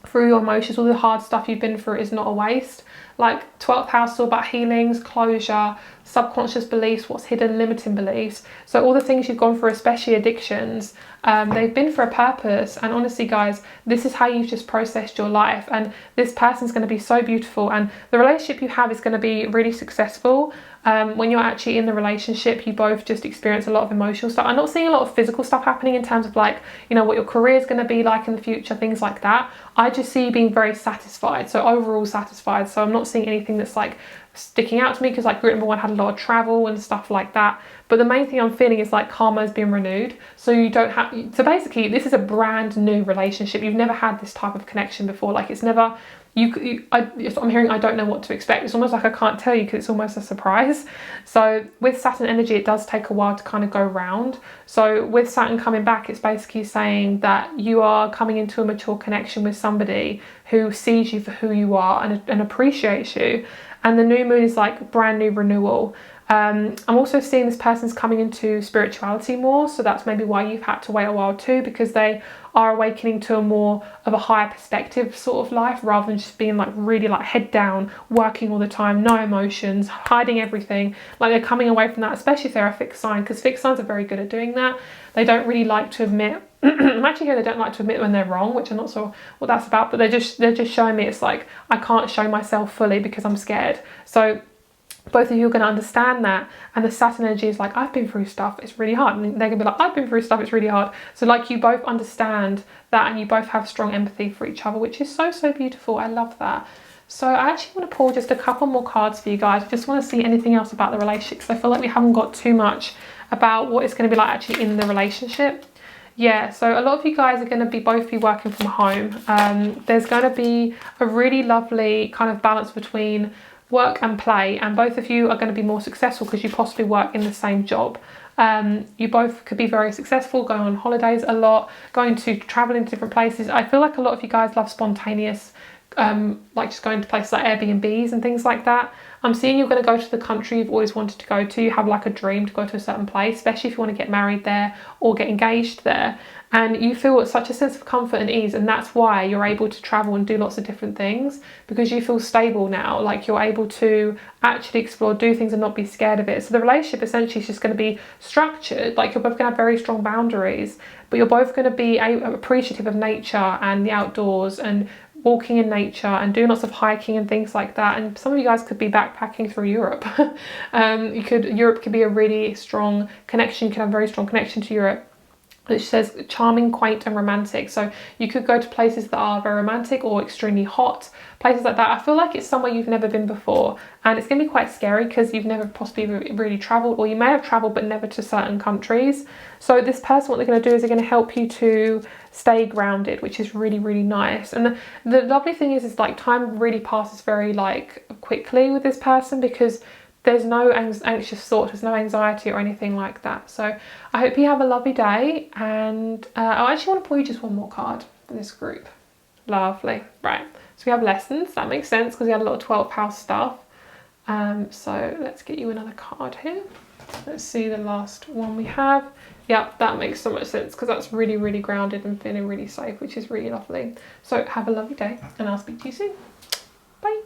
through your emotions, all the hard stuff you've been through is not a waste. Like 12th house is all about healings, closure, subconscious beliefs, what's hidden, limiting beliefs. So all the things you've gone through, especially addictions, they've been for a purpose. And honestly guys, this is how you've just processed your life, and this person's going to be so beautiful, and the relationship you have is going to be really successful. When you're actually in the relationship, you both just experience a lot of emotional stuff. I'm not seeing a lot of physical stuff happening in terms of like, you know, what your career is going to be like in the future, things like that. I just see you being very satisfied, so overall satisfied. So I'm not seeing anything that's like sticking out to me, because like group number 1 had a lot of travel and stuff like that. But the main thing I'm feeling is like karma has been renewed. So you don't have, so basically this is a brand new relationship. You've never had this type of connection before. Like it's never, I'm hearing I don't know what to expect. It's almost like I can't tell you because it's almost a surprise. So with Saturn energy, it does take a while to kind of go round. So with Saturn coming back, it's basically saying that you are coming into a mature connection with somebody who sees you for who you are and appreciates you. And the new moon is like brand new renewal. I'm also seeing this person's coming into spirituality more, so that's maybe why you've had to wait a while too, because they are awakening to a more of a higher perspective sort of life, rather than just being like really like head down, working all the time, no emotions, hiding everything. Like they're coming away from that, especially if they're a fixed sign, because fixed signs are very good at doing that. They don't really like to admit I'm actually here, they don't like to admit when they're wrong, which I'm not sure what that's about, but they're just showing me it's like I can't show myself fully because I'm scared. So both of you are going to understand that, and the Saturn energy is like, I've been through stuff, it's really hard, and they're going to be like, I've been through stuff, it's really hard. So like you both understand that, and you both have strong empathy for each other, which is so beautiful. I love that. So I actually want to pull just a couple more cards for you guys. I just want to see anything else about the relationship, because I feel like we haven't got too much about what it's going to be like actually in the relationship. Yeah, so a lot of you guys are going to both be working from home. There's going to be a really lovely kind of balance between work and play, and both of you are going to be more successful because you possibly work in the same job. You both could be very successful, going on holidays a lot, going to travel into different places. I feel like a lot of you guys love spontaneous, like just going to places like Airbnbs and things like that. I'm seeing you're going to go to the country you've always wanted to go to. You have like a dream to go to a certain place, especially if you want to get married there or get engaged there. And you feel such a sense of comfort and ease, and that's why you're able to travel and do lots of different things, because you feel stable now. Like you're able to actually explore, do things and not be scared of it. So the relationship essentially is just going to be structured. Like you're both going to have very strong boundaries, but you're both going to be appreciative of nature and the outdoors and walking in nature and doing lots of hiking and things like that. And some of you guys could be backpacking through Europe. Europe could be a really strong connection. You could have a very strong connection to Europe, which says charming, quaint and romantic. So you could go to places that are very romantic or extremely hot, places like that. I feel like it's somewhere you've never been before, and it's going to be quite scary because you've never possibly really travelled, or you may have travelled but never to certain countries. So this person, what they're going to do is they're going to help you to stay grounded, which is really nice. And the lovely thing is like time really passes very like quickly with this person, because there's no anxious thoughts, there's no anxiety or anything like that. So I hope you have a lovely day, and I actually want to pull you just one more card for this group. Lovely. Right, so we have lessons. That makes sense because we had a lot of 12th house stuff. So let's get you another card here. Let's see the last one we have. Yep, that makes so much sense because that's really grounded and feeling really safe, which is really lovely. So have a lovely day, and I'll speak to you soon. Bye.